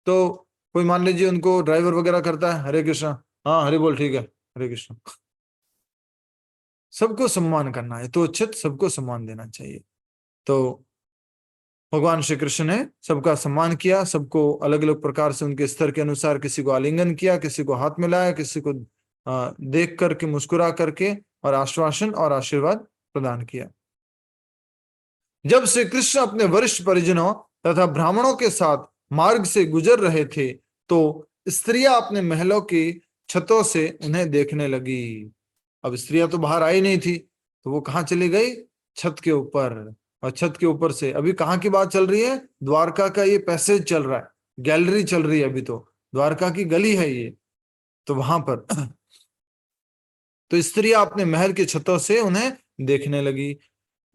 तो कोई मान लीजिए उनको ड्राइवर वगैरह करता है, हरे कृष्णा, हाँ हरे बोल, ठीक है हरे कृष्णा। सबको सम्मान करना है तो उचित, सबको सम्मान देना चाहिए। तो भगवान श्री कृष्ण ने सबका सम्मान किया, सबको अलग अलग प्रकार से उनके स्तर के अनुसार, किसी को आलिंगन किया, किसी को हाथ मिलाया, किसी को देख करके मुस्कुरा करके और आश्वासन और आशीर्वाद प्रदान किया। जब श्री कृष्ण अपने वरिष्ठ परिजनों तथा ब्राह्मणों के साथ मार्ग से गुजर रहे थे तो स्त्रियां अपने महलों की छतों से उन्हें देखने लगी। अब स्त्रियां तो बाहर आई नहीं थी, तो वो कहाँ चली गई? छत के ऊपर। और छत के ऊपर से अभी कहाँ की बात चल रही है? द्वारका का ये पैसेज चल रहा है, गैलरी चल रही है, अभी तो द्वारका की गली है ये, तो वहां पर तो स्त्रियां अपने महल की छतों से उन्हें देखने लगी।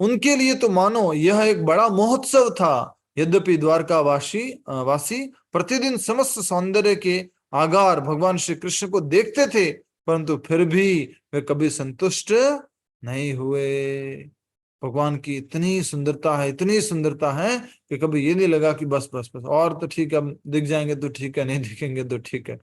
उनके लिए तो मानो यह एक बड़ा महोत्सव था। यद्यपि द्वारका वासी प्रतिदिन समस्त सौंदर्य के आगार भगवान श्री कृष्ण को देखते थे, परंतु फिर भी वे कभी संतुष्ट नहीं हुए। भगवान की इतनी सुंदरता है, इतनी सुंदरता है कि कभी ये नहीं लगा कि बस बस बस और तो ठीक है, अब दिख जाएंगे तो ठीक है, नहीं दिखेंगे तो ठीक है।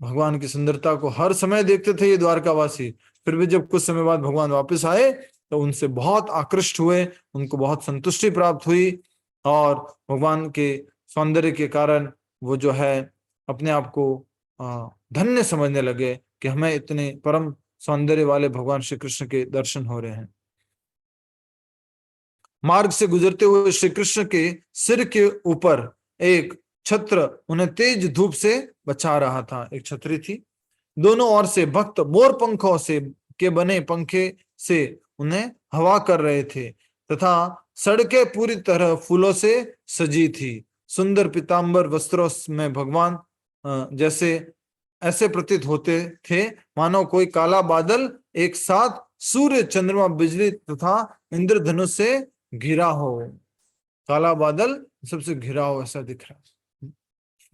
भगवान की सुंदरता को हर समय देखते थे ये द्वारकावासी। फिर भी जब कुछ समय बाद भगवान वापस आए तो उनसे बहुत आकृष्ट हुए, उनको बहुत संतुष्टि प्राप्त हुई, और भगवान के सौंदर्य के कारण वो जो है अपने आप को धन्य समझने लगे कि हमें इतने परम सौंदर्य वाले भगवान श्री कृष्ण के दर्शन हो रहे हैं। मार्ग से गुजरते हुए श्री कृष्ण के सिर के ऊपर एक छत्र उन्हें तेज धूप से बचा रहा था। एक छतरी थी, दोनों ओर से भक्त मोर पंखों से के बने पंखे से उन्हें हवा कर रहे थे तथा सड़कें पूरी तरह फूलों से सजी थी। सुंदर पीतांबर वस्त्रों में भगवान जैसे ऐसे प्रतीत होते थे मानो कोई काला बादल एक साथ सूर्य चंद्रमा बिजली तथा इंद्रधनुष से घिरा हो। काला बादल सबसे घिरा हो ऐसा दिख रहा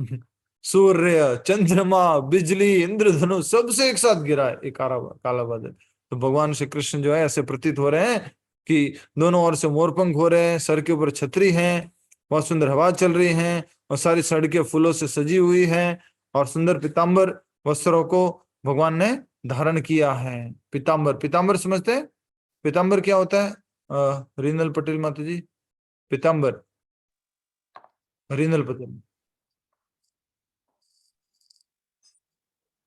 है। सूर्य चंद्रमा बिजली इंद्रधनुष सबसे एक साथ गिरा है एक काला बादल। तो भगवान श्री कृष्ण जो है ऐसे प्रतीत हो रहे हैं कि दोनों ओर से मोरपंख हो रहे हैं, सर के ऊपर छतरी है, बहुत सुंदर हवा चल रही है और सारी सड़कें फूलों से सजी हुई है, और सुंदर पीतांबर वस्त्रों को भगवान ने धारण किया है। पीतांबर, पीतांबर समझते हैं? पीतांबर क्या होता है? रीनल पटेल माता जी, पीतांबर, रीनल पटेल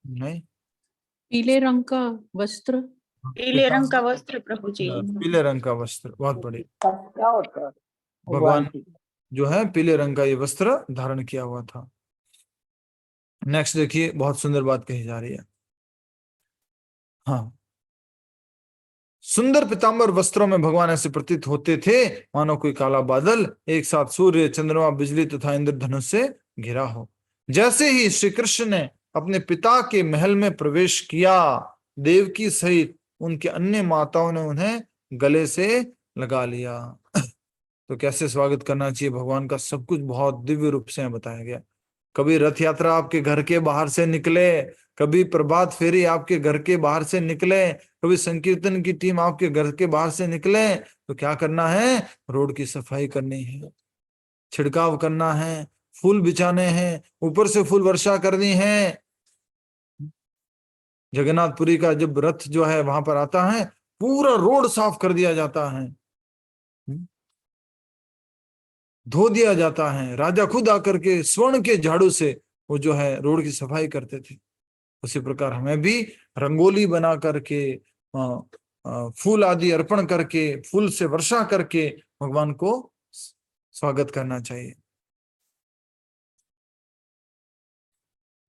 नहीं, पीले रंग का वस्त्र, पीले रंग का वस्त्र प्रभु जी। पीले रंग का वस्त्र, बहुत बढ़िया। क्या होता है? भगवान जो है पीले रंग का ये वस्त्र धारण किया हुआ था। नेक्स्ट देखिए, बहुत सुंदर बात कही जा रही है। हाँ, सुंदर पीतांबर वस्त्रों में भगवान ऐसे प्रतीत होते थे मानो कोई काला बादल एक साथ सूर्य चंद्रमा बिजली तथा इंद्रधनुष से घिरा हो। जैसे ही श्री कृष्ण ने अपने पिता के महल में प्रवेश किया, देवकी सहित उनके अन्य माताओं ने उन्हें गले से लगा लिया। तो कैसे स्वागत करना चाहिए भगवान का, सब कुछ बहुत दिव्य रूप से बताया गया। कभी रथ यात्रा आपके घर के बाहर से निकले, कभी प्रभात फेरी आपके घर के बाहर से निकले, कभी संकीर्तन की टीम आपके घर के बाहर से निकले, तो क्या करना है? रोड की सफाई करनी है, छिड़काव करना है, फूल बिछाने हैं, ऊपर से फूल वर्षा करनी है। जगन्नाथपुरी का जब रथ जो है वहां पर आता है, पूरा रोड साफ कर दिया जाता है, धो दिया जाता है। राजा खुद आकर के स्वर्ण के झाड़ू से वो जो है रोड की सफाई करते थे। उसी प्रकार हमें भी रंगोली बना करके, फूल आदि अर्पण करके, फूल से वर्षा करके भगवान को स्वागत करना चाहिए।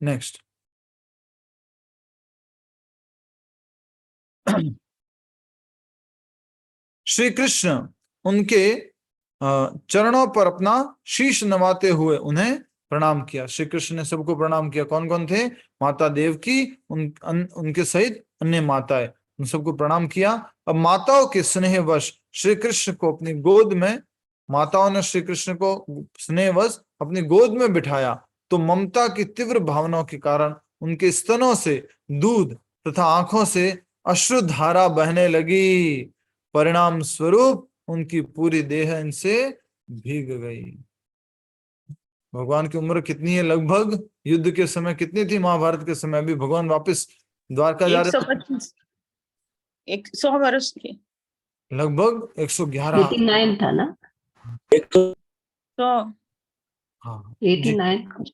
नेक्स्ट, श्री कृष्ण उनके चरणों पर अपना शीश नवाते हुए उन्हें प्रणाम किया। श्री कृष्ण ने सबको प्रणाम किया। कौन कौन थे? माता देवकी, उनके सहित अन्य माताएं, उन सबको प्रणाम किया। अब माताओं के स्नेहवश श्री कृष्ण को अपनी गोद में, माताओं ने श्री कृष्ण को स्नेहवश अपनी गोद में बिठाया, तो ममता की तीव्र भावनाओं के कारण उनके स्तनों से दूध तथा आंखों से अश्रुधारा बहने लगी। परिणाम स्वरूप उनकी पूरी देह इनसे भीग गई। भगवान की उम्र कितनी है? लगभग युद्ध के समय कितनी थी? महाभारत के समय। अभी भगवान वापस द्वारका जा रहे, 125 100 वर्ष के। लगभग 111। 89 था ना? 100 हाँ, 89।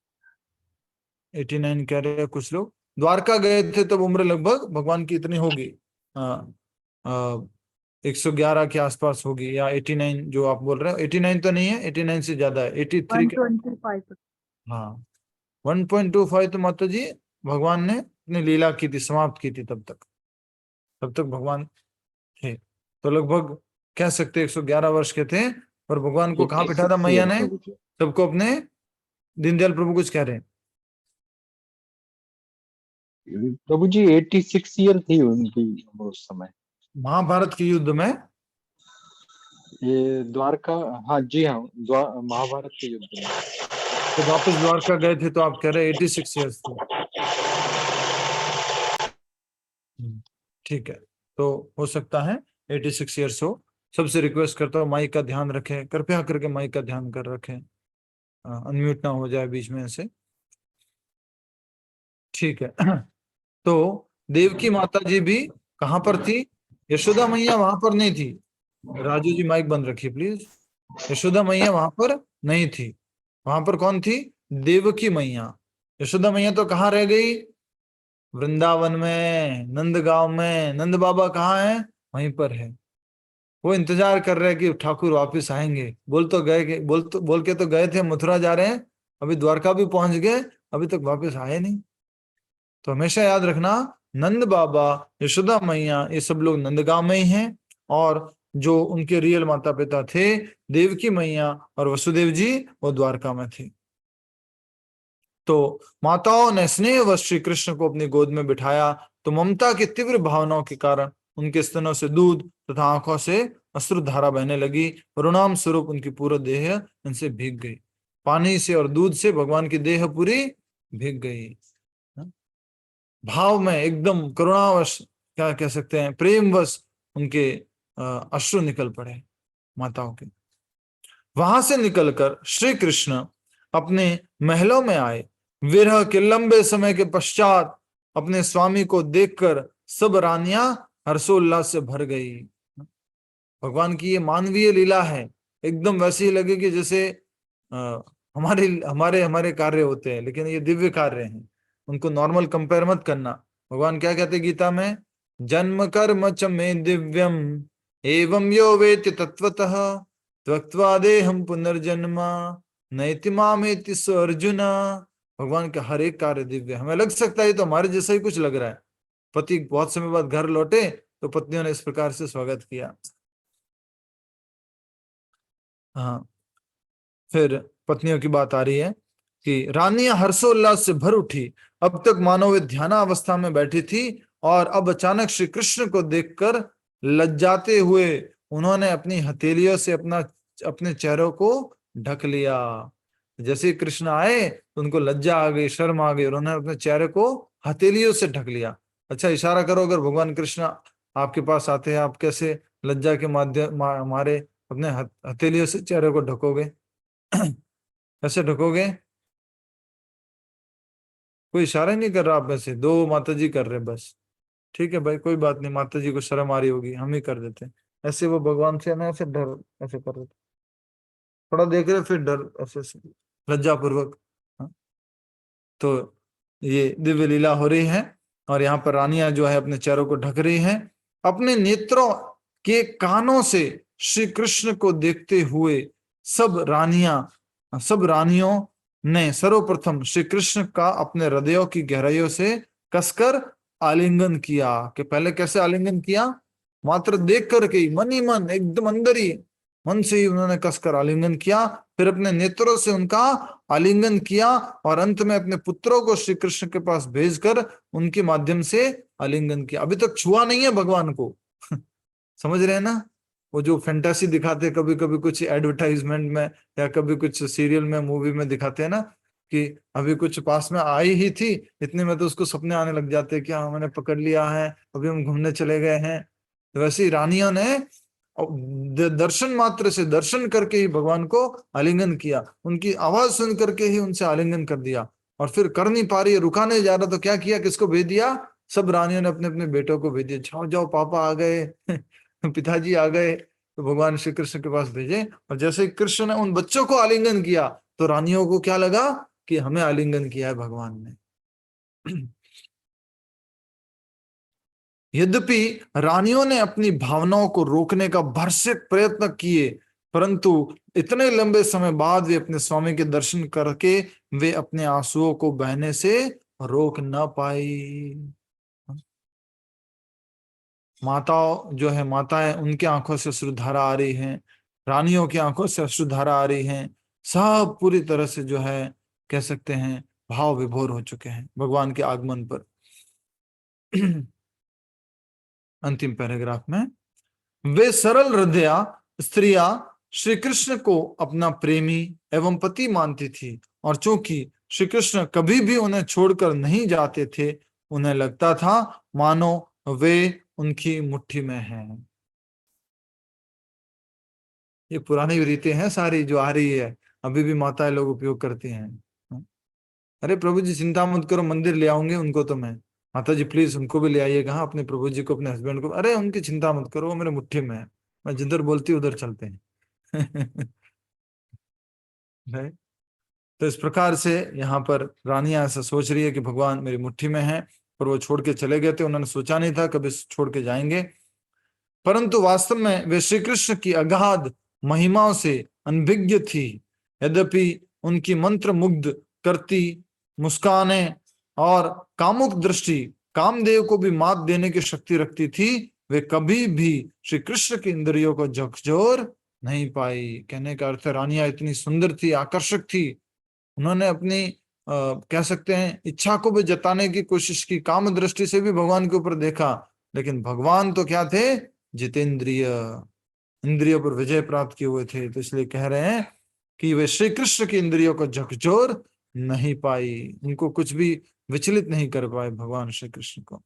89 कह रहे हैं कुछ लोग। द्वारका गए थे तब उम्र लगभग भगवान की इतनी होगी, 111 के आसपास होगी, या 89 जो आप बोल रहे हो। 89 तो नहीं है, 89 से ज्यादा है, 83 के। 125। हाँ, 1.25 तो माता जी भगवान ने अपनी लीला की थी, समाप्त की थी, तब तक भगवान थे। तो लगभग कह सकते 111 वर्ष के थे। और भगवान को कहाँ बिठा था मैया ने? सबको अपने, दीनदयाल प्रभु कुछ कह रहे हैं। प्रभु जी 86 ईयर थी उनकी उम्र उस समय, महाभारत के युद्ध में। ये द्वारका, हाँ जी हाँ, महाभारत के युद्ध में। तो वापस द्वारका गए थे तो आप कह रहे 86 ईयर्स थे। ठीक है, तो हो सकता है 86 ईयर्स हो। सबसे रिक्वेस्ट करता हूँ माइक का ध्यान रखें, कृपया करके माइक का ध्यान कर रखें, अनम्यूट ना हो जाए बीच में से। ठीक है। तो देवकी माता जी भी कहाँ पर थी? यशोदा मैया वहां पर नहीं थी। राजू जी माइक बंद रखिए प्लीज। यशोदा मैया वहां पर नहीं थी। वहां पर कौन थी? देवकी मैया। यशोदा मैया तो कहाँ रह गई? वृंदावन में, नंदगांव में। नंद बाबा कहाँ है? वहीं पर है। वो इंतजार कर रहे हैं कि ठाकुर वापस आएंगे। बोल के तो गए थे मथुरा जा रहे हैं, अभी द्वारका भी पहुंच गए, अभी तक वापस आए नहीं। तो हमेशा याद रखना, नंद बाबा, यशोदा मैया, ये सब लोग नंदगांव में ही हैं। और जो उनके रियल माता पिता थे, देवकी मैया और वसुदेव जी, वो द्वारका में थे। तो माताओं ने स्नेहवश श्री कृष्ण को अपनी गोद में बिठाया, तो ममता की तीव्र भावनाओं के कारण उनके स्तनों से दूध तथा आंखों से अश्रुधारा बहने लगी। परिणाम स्वरूप उनकी पूरा देह इनसे भीग गई। पानी से और दूध से भगवान की देह पूरी भीग गई। भाव में एकदम करुणावश, क्या कह सकते हैं, प्रेमवश उनके अश्रु निकल पड़े माताओं के। वहां से निकलकर श्री कृष्ण अपने महलों में आए। विरह के लंबे समय के पश्चात अपने स्वामी को देखकर सब रानियां हर्षोल्लास से भर गई। भगवान की ये मानवीय लीला है, एकदम वैसे ही लगेगी जैसे हमारे हमारे हमारे कार्य होते हैं, लेकिन ये दिव्य कार्य हैं, उनको नॉर्मल कंपेयर मत करना। भगवान क्या कहते गीता में? जन्म कर्म च मे दिव्यम एवं यो वेति तत्वतः त्यक्त्वा देहं पुनर्जन्म नैति मामेति स अर्जुन। भगवान का हर एक कार्य दिव्य। हमें लग सकता है तो हमारे जैसा ही कुछ लग रहा है। पति बहुत समय बाद घर लौटे तो पत्नियों ने इस प्रकार से स्वागत किया। हाँ, फिर पत्नियों की बात आ रही है कि रानियां हर्षोल्लास से भर उठी। अब तक मानो वे ध्यानावस्था में बैठी थी, और अब अचानक श्री कृष्ण को देखकर लज्जाते हुए उन्होंने अपनी हथेलियों से अपने चेहरों को ढक लिया। जैसे ही कृष्ण आए तो उनको लज्जा आ गई, शर्म आ गई, और उन्होंने अपने चेहरे को हथेलियों से ढक लिया। अच्छा, इशारा करो, अगर भगवान कृष्ण आपके पास आते हैं, आप कैसे लज्जा के माध्यम हमारे अपने हथेलियों से चेहरे को ढकोगे? कैसे ढकोगे? कोई इशारा ही नहीं कर रहा आप में से, दो माता जी कर रहे हैं बस। ठीक है भाई, कोई बात नहीं, माता जी को शर्म आ रही होगी, हम ही कर देते हैं। ऐसे वो भगवान से ना ऐसे डर ऐसे कर रहे थे, थोड़ा देख रहे फिर डर ऐसे ऐसे लज्जा पूर्वक। हाँ, तो ये दिव्य लीला हो रही है और यहाँ पर रानियां जो है अपने चेहरों को ढक रही हैं। अपने नेत्रों के कानों से श्री कृष्ण को देखते हुए सब रानियों ने सर्वप्रथम श्री कृष्ण का अपने हृदयों की गहराइयों से कसकर आलिंगन किया। कि पहले कैसे आलिंगन किया? मात्र देख करके ही, मन ही मन, एकदम अंदर ही, मन से ही उन्होंने कसकर आलिंगन किया। फिर अपने नेत्रों से उनका आलिंगन किया और अंत में अपने पुत्रों को श्री कृष्ण के पास भेजकर उनके माध्यम से आलिंगन किया। अभी तक छुआ नहीं है भगवान को। समझ रहे हैं ना? वो जो फैंटेसी दिखाते कभी कभी कुछ एडवर्टाइजमेंट में या कभी कुछ सीरियल में, मूवी में दिखाते हैं ना कि अभी कुछ पास में आई ही थी, इतने में तो उसको सपने आने लग जाते हैं कि हाँ मैंने पकड़ लिया है, अभी हम घूमने चले गए हैं। तो वैसे ही रानियों ने दर्शन मात्र से, दर्शन करके ही भगवान को आलिंगन किया, उनकी आवाज सुन करके ही उनसे आलिंगन कर दिया। और फिर कर नहीं पा रही है, रुका नहीं जा रहा, तो क्या किया? किसको भेज दिया? सब रानियों ने अपने अपने बेटों को भेज दिया, जाओ जाओ पापा आ गए, पिताजी आ गए। तो भगवान श्री कृष्ण के पास भेजे और जैसे ही कृष्ण ने उन बच्चों को आलिंगन किया तो रानियों को क्या लगा कि हमें आलिंगन किया है भगवान ने। यद्यपि रानियों ने अपनी भावनाओं को रोकने का भरसक प्रयत्न किए, परंतु इतने लंबे समय बाद वे अपने स्वामी के दर्शन करके वे अपने आंसुओं को बहने से रोक न पाई। माताओं जो है, माताएं, उनकी आंखों से अश्रुधारा आ रही है, रानियों की आंखों से अश्रुधारा आ रही है, सब पूरी तरह से जो है कह सकते हैं भाव विभोर हो चुके हैं भगवान के आगमन पर। अंतिम पैराग्राफ में, वे सरल हृदया स्त्रियां श्री कृष्ण को अपना प्रेमी एवं पति मानती थी और चूंकि श्री कृष्ण कभी भी उन्हें छोड़कर नहीं जाते थे, उन्हें लगता था मानो वे उनकी मुट्ठी में हैं। ये पुरानी रीतें हैं सारी जो आ रही है, अभी भी माताएं लोग उपयोग करती हैं। अरे प्रभु जी चिंता मत करो, मंदिर ले आऊंगे उनको तो मैं। माता जी प्लीज उनको भी ले आइए, कहा अपने प्रभु जी को, अपने हस्बैंड को। अरे उनकी चिंता मत करो, वो मेरे मुट्ठी में है, मैं जिधर बोलती उधर चलते हैं। right? तो इस प्रकार से यहाँ पर रानियां ऐसा सोच रही है कि भगवान मेरी मुट्ठी में है, और वो छोड़ के चले गए थे, उन्होंने सोचा नहीं था कभी छोड़ के जाएंगे। परंतु वास्तव में वे श्री कृष्ण की अगाध महिमाओं से अनभिज्ञ थी। यद्यपि उनकी मंत्र मुग्ध करती मुस्कानें और कामुक दृष्टि कामदेव को भी मात देने की शक्ति रखती थी, वे कभी भी श्री कृष्ण की इंद्रियों को झकझोर नहीं पाई। कहने का अर्थ है रानियां इतनी सुंदर थी, आकर्षक थी, उन्होंने अपनी कह सकते हैं इच्छा को भी जताने की कोशिश की, काम दृष्टि से भी भगवान के ऊपर देखा, लेकिन भगवान तो क्या थे? जितेंद्रिय, इंद्रियों पर विजय प्राप्त किए हुए थे। तो इसलिए कह रहे हैं कि वे श्री कृष्ण की इंद्रियों को झकझोर नहीं पाई, उनको कुछ भी विचलित नहीं कर पाए भगवान श्री कृष्ण को।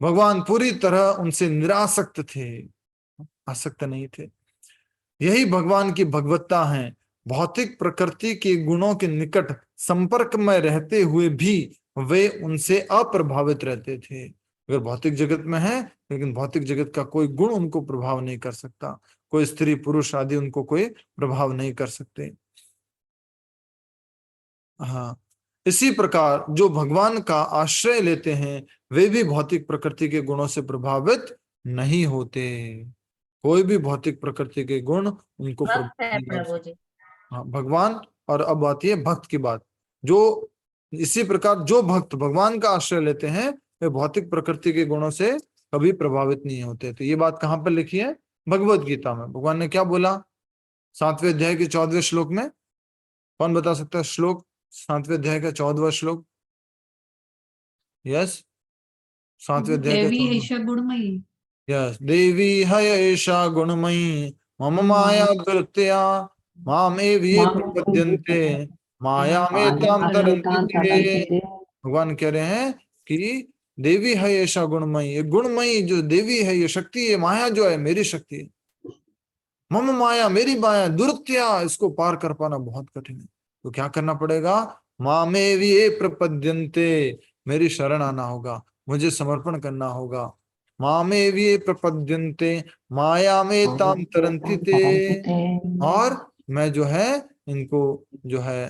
भगवान पूरी तरह उनसे निरासक्त थे, आसक्त नहीं थे। यही भगवान की भगवत्ता है। भौतिक प्रकृति के गुणों के निकट संपर्क में रहते हुए भी वे उनसे अप्रभावित रहते थे। अगर भौतिक जगत में है, लेकिन भौतिक जगत का कोई गुण उनको प्रभाव नहीं कर सकता, कोई स्त्री पुरुष आदि उनको कोई प्रभाव नहीं कर सकते। हाँ, इसी प्रकार जो भगवान का आश्रय लेते हैं वे भी भौतिक प्रकृति के गुणों से प्रभावित नहीं होते। कोई भी भौतिक प्रकृति के गुण उनको प्रभु जी। हाँ, भगवान। और अब आती है भक्त की बात। जो इसी प्रकार जो भक्त भगवान का आश्रय लेते हैं वे भौतिक प्रकृति के गुणों से कभी प्रभावित नहीं होते। तो ये बात कहाँ पर लिखी है? भगवत गीता में। भगवान ने क्या बोला 7वें अध्याय के 14वें श्लोक में? कौन बता सकता है श्लोक? 7वें अध्याय का 14वां श्लोक। यस, 7वें अध्याय का देवी ऐशा गुणमयी। यस, देवी है ऐशा गुणमयी मम माया दुर्त्या माम एव प्रपद्यन्ते माया में ताम तरन्ति। भगवान कह रहे हैं कि देवी है ऐसा गुणमयी, ये गुणमयी जो देवी है, ये शक्ति है, माया जो है मेरी शक्ति है। मम माया, मेरी माया दुर्त्या, इसको पार कर पाना बहुत कठिन है। तो क्या करना पड़ेगा? मामेविये प्रपद्यन्ते, मेरी शरण आना होगा, मुझे समर्पण करना होगा। मामेविये प्रपद्यन्ते माया में ताम तरंती ते, और मैं जो है इनको जो है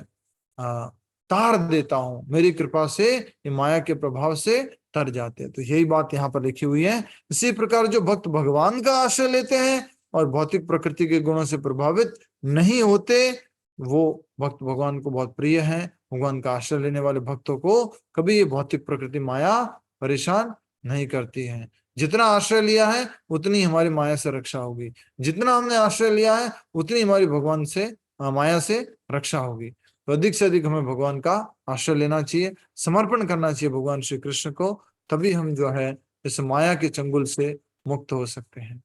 तार देता हूं, मेरी कृपा से ये माया के प्रभाव से तर जाते हैं। तो यही बात यहाँ पर लिखी हुई है। इसी प्रकार जो भक्त भगवान का आश्रय लेते हैं और भौतिक प्रकृति के गुणों से प्रभावित नहीं होते, वो भक्त भगवान को बहुत प्रिय हैं। भगवान का आश्रय लेने वाले भक्तों को कभी ये भौतिक प्रकृति माया परेशान नहीं करती है। जितना आश्रय लिया है उतनी हमारी माया से रक्षा होगी, जितना हमने आश्रय लिया है उतनी हमारी भगवान से माया से रक्षा होगी। तो अधिक से अधिक हमें भगवान का आश्रय लेना चाहिए, समर्पण करना चाहिए भगवान श्री कृष्ण को, तभी हम जो है इस माया के चंगुल से मुक्त हो सकते हैं।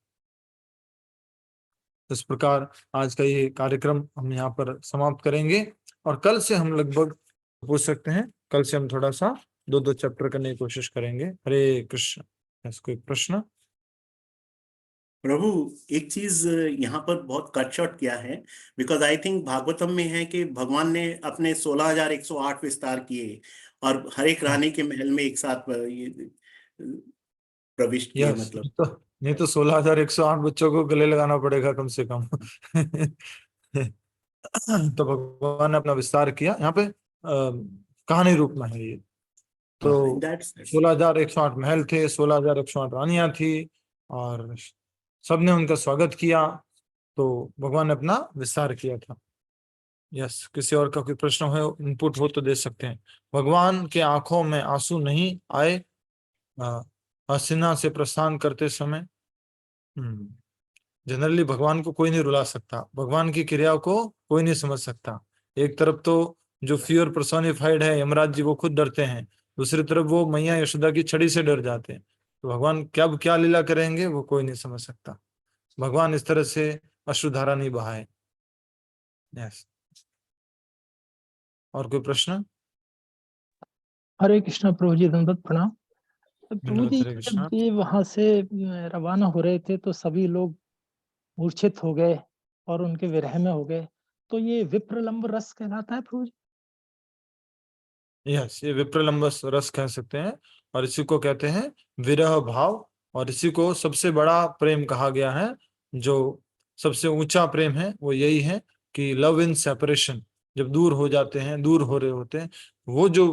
इस प्रकार आज का ये कार्यक्रम हम यहाँ पर समाप्त करेंगे, और कल से हम लगभग पूछ सकते हैं, कल से हम थोड़ा सा 2-2 चैप्टर करने की कोशिश करेंगे। हरे कृष्ण। कोई प्रश्न? प्रभु एक चीज यहाँ पर बहुत कट शॉर्ट किया है, बिकॉज आई थिंक भागवतम में है कि भगवान ने अपने 16,108 विस्तार किए और हर एक रानी के महल में एक साथ ये प्रविष्ट किए। मतलब नहीं तो 16,108 बच्चों को गले लगाना पड़ेगा कम से कम। तो भगवान ने अपना विस्तार किया यहाँ पे कहानी रूप में है ये। तो 16,108 महल थे, 16,108 रानियां थी, और सबने उनका स्वागत किया, तो भगवान ने अपना विस्तार किया था। यस, किसी और का कोई प्रश्न हो, इनपुट हो तो दे सकते हैं। भगवान के आंखों में आंसू नहीं आए हसीना से प्रस्थान करते समय? जनरली भगवान को कोई नहीं रुला सकता, भगवान की क्रिया को कोई नहीं समझ सकता। एक तरफ तो जो फियर पर्सोनिफाइड है यमराज जी, वो खुद डरते हैं, दूसरी तरफ वो मैया यशोदा की छड़ी से डर जाते हैं। तो भगवान क्या लीला करेंगे वो कोई नहीं समझ सकता। भगवान इस तरह से अश्रुधारा नहीं बहाए। यस, और कोई प्रश्न? हरे कृष्णा प्रभु जी, दंडवत प्रणाम। प्रभु जी हरे कृष्णा। जब ये वहां से रवाना हो रहे थे तो सभी लोग मूर्छित हो गए और उनके विरह में हो गए, तो ये विप्रलंब रस कहलाता है प्रभु जी? यस, ये विप्रलंब रस कह सकते हैं, और इसी को कहते हैं विरह भाव, और इसी को सबसे बड़ा प्रेम कहा गया है। जो सबसे ऊंचा प्रेम है वो यही है कि लव इन सेपरेशन, जब दूर हो जाते हैं, दूर हो रहे होते हैं, वो जो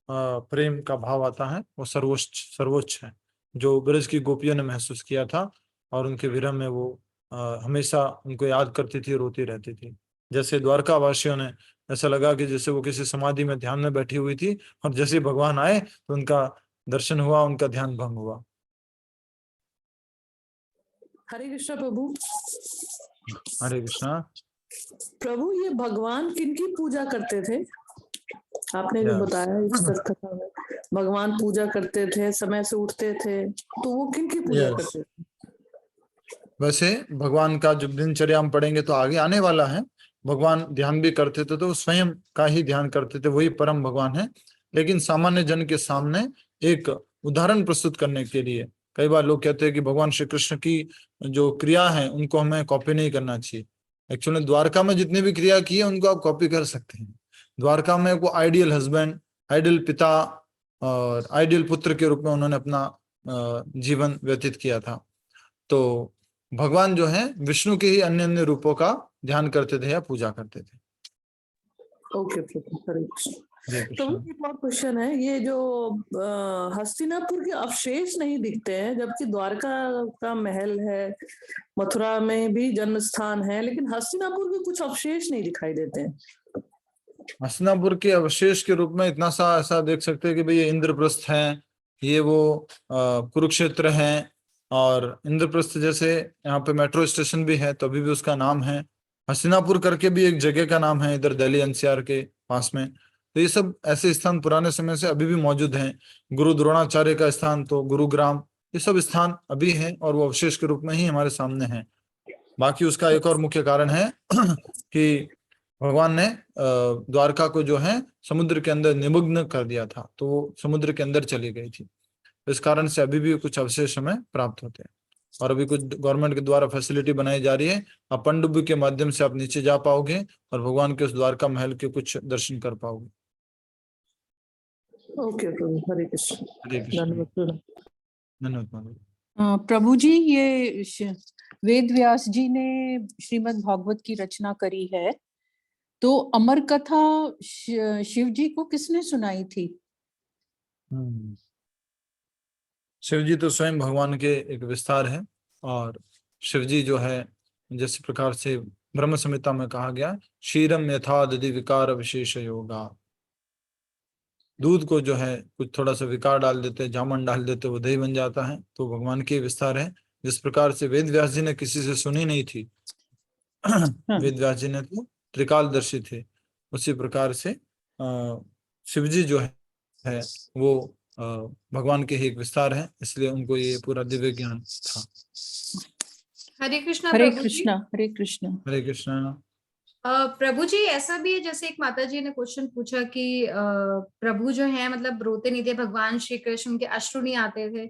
प्रेम का भाव आता है वो सर्वोच्च है, जो ब्रज की गोपियों ने महसूस किया था, और उनके विरह में वो हमेशा उनको याद करती थी, रोती रहती थी। जैसे द्वारका वासियों ने ऐसा लगा कि जैसे वो किसी समाधि में ध्यान में बैठी हुई थी, और जैसे भगवान आए तो उनका दर्शन हुआ, उनका ध्यान भंग हुआ। हरे कृष्णा प्रभु। हरे कृष्णा। प्रभु ये भगवान किनकी पूजा करते थे? आपने जो बताया इस कथा में भगवान पूजा करते थे, समय से उठते थे, तो वो किनकी पूजा करते थे? वैसे भगवान का जब दिनचर्या हम पढ़ेंगे तो आगे आने वाला है, भगवान ध्यान भी करते थे, तो स्वयं का ही ध्यान करते थे, वही परम भगवान है। लेकिन सामान्य जन के सामने एक उदाहरण प्रस्तुत करने के लिए कई बार लोग कहते हैं कि भगवान श्री कृष्ण की जो क्रिया है उनको हमें कॉपी नहीं करना चाहिए। एक्चुअली द्वारका में जितनी भी क्रिया की है उनको आप कॉपी कर सकते हैं। द्वारका में वो आइडियल हस्बैंड, आइडियल पिता और आइडियल पुत्र के रूप में उन्होंने अपना जीवन व्यतीत किया था। तो भगवान जो है विष्णु के ही अन्य अन्य रूपों का ध्यान करते थे या पूजा करते थे। ओके, तो एक और क्वेश्चन है, ये जो हस्तिनापुर के अवशेष नहीं दिखते हैं, जबकि द्वारका का महल है, मथुरा में भी जन्म स्थान है, लेकिन हस्तिनापुर के कुछ अवशेष नहीं दिखाई देते हैं। हस्तिनापुर के अवशेष के रूप में इतना सा ऐसा देख सकते हैं कि भाई ये इंद्रप्रस्थ है, ये वो कुरुक्षेत्र है, और इंद्रप्रस्थ जैसे यहाँ पे मेट्रो स्टेशन भी है तो अभी भी उसका नाम है। हस्तिनापुर करके भी एक जगह का नाम है इधर दिल्ली एनसीआर के पास में। तो ये सब ऐसे स्थान पुराने समय से अभी भी मौजूद हैं। गुरु द्रोणाचार्य का स्थान, तो गुरुग्राम, ये सब स्थान अभी हैं और वो अवशेष के रूप में ही हमारे सामने हैं। बाकी उसका एक और मुख्य कारण है कि भगवान ने द्वारका को जो है समुद्र के अंदर निमग्न कर दिया था, तो वो समुद्र के अंदर चली गई थी। इस कारण से अभी भी कुछ अवशेष हमें प्राप्त होते हैं, और अभी कुछ गवर्नमेंट के द्वारा फैसिलिटी बनाई जा रही है। आप पनडुब्बी के माध्यम से आप नीचे जा पाओगे और भगवान के उस द्वारका महल के कुछ दर्शन कर पाओगे। ओके प्रभु, हरे कृष्ण। हरे कृष्ण। धन्यवाद प्रभु। धन्यवाद माधव। प्रभु जी, ये वेद व्यास जी ने श्रीमद् भागवत की रचना करी है, तो अमर कथा शिव जी को किसने सुनाई थी? शिव जी तो स्वयं भगवान के एक विस्तार है, और शिव जी जो है जिस प्रकार से ब्रह्म संहिता में कहा गया, क्षीरम यथा दधि विकार विशेष योगा, दूध को जो है कुछ थोड़ा सा विकार डाल देते, जामन डाल देते, वो दही बन जाता है। तो भगवान के विस्तार है। जिस प्रकार से वेद व्यास जी ने किसी से सुनी नहीं थी, वेद व्यास जी ने तो त्रिकालदर्शी थे, उसी प्रकार से शिव जी जो है वो भगवान के ही एक विस्तार है, इसलिए उनको ये पूरा दिव्य ज्ञान था। हरे कृष्णा हरे प्रभु जी। कृष्णा, हरे कृष्णा। हरे कृष्ण। प्रभु जी, ऐसा भी है जैसे एक माता जी ने क्वेश्चन पूछा कि प्रभु जो है मतलब रोते नहीं थे, भगवान श्री कृष्ण के अश्रु नहीं आते थे।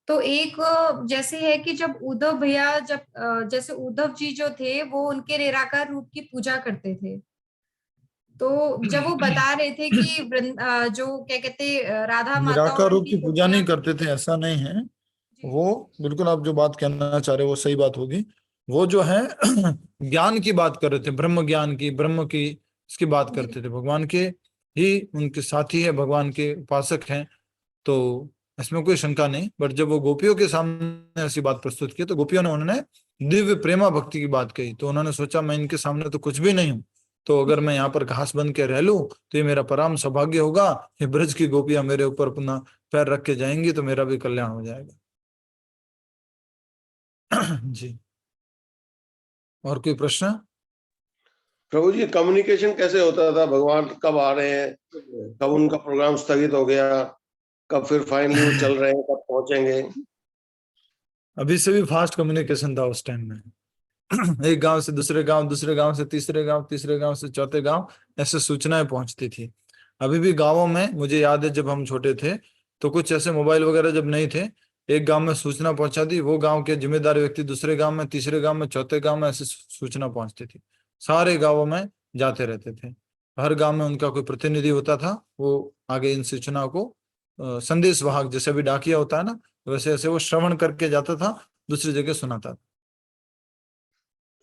तो एक जैसे है कि जब उद्धव भैया, जब जैसे उद्धव जी जो थे वो उनके निराकार रूप की पूजा करते थे, तो जब वो बता रहे थे कि जो क्या कहते राधा माता निराकार और रूप उनकी की पूजा नहीं गोपियां, करते थे ऐसा नहीं है। वो बिल्कुल आप जो बात कहना चाह रहे हो वो सही बात होगी। वो जो है ज्ञान की बात कर रहे थे, ब्रह्म ज्ञान की, ब्रह्म की इसकी बात करते थे। भगवान के ही उनके साथी है, भगवान के उपासक हैं, तो इसमें कोई शंका नहीं। बट जब वो गोपियों के सामने ऐसी बात प्रस्तुत की तो गोपियों ने उन्होंने दिव्य प्रेमा भक्ति की बात कही, तो उन्होंने सोचा मैं इनके सामने तो कुछ भी नहीं हूँ, तो अगर मैं यहाँ पर घास बन के रह लूं तो ये मेरा परम सौभाग्य होगा, ये ब्रज की गोपियां मेरे ऊपर अपना पैर रख के जाएंगी तो मेरा भी कल्याण हो जाएगा। जी, और कोई प्रश्न? प्रभु जी, कम्युनिकेशन कैसे होता था? भगवान कब आ रहे हैं, कब उनका प्रोग्राम स्थगित हो गया, कब फिर फाइनली वो चल रहे हैं, कब पहुंचेंगे? अभी से भी फास्ट कम्युनिकेशन था उस टाइम में। एक गांव से दूसरे गांव, दूसरे गांव से तीसरे गांव, तीसरे गांव से चौथे गांव, ऐसे सूचनाएं पहुंचती थी। अभी भी गांवों में मुझे याद है जब हम छोटे थे तो कुछ ऐसे मोबाइल वगैरह जब नहीं थे, एक गांव में सूचना पहुंचा दी, वो गांव के जिम्मेदार व्यक्ति दूसरे गांव में, तीसरे गांव में, चौथे गांव में ऐसे सूचना पहुंचती थी। सारे गांवों में जाते रहते थे, हर गांव में उनका कोई प्रतिनिधि होता था, वो आगे इन सूचनाओं को संदेश वाहक, जैसे अभी डाकिया होता है ना, वैसे ऐसे वो श्रवण करके जाता था, दूसरी जगह सुनाता था।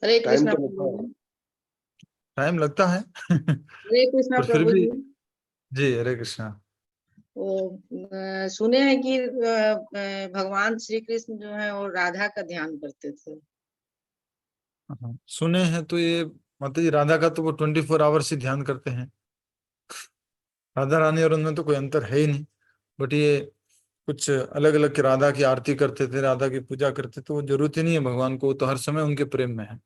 हरे टाइम कृष्णा तो लगता प्रभु है। जी। टाइम लगता है हरे कृष्णा पर फिर प्रभु भी। जी। जी, हरे कृष्णा। सुने हैं कि भगवान श्री कृष्ण जो है वो राधा का ध्यान करते थे। हाँ, सुने हैं तो ये माता जी, राधा का तो वो 24 आवर्स ही ध्यान करते हैं, राधा रानी और उनमें तो कोई अंतर है ही नहीं। बट ये कुछ अलग अलग की राधा की आरती करते थे, राधा की पूजा करते, तो वो जरूरत ही नहीं है भगवान को, तो हर समय उनके प्रेम में है,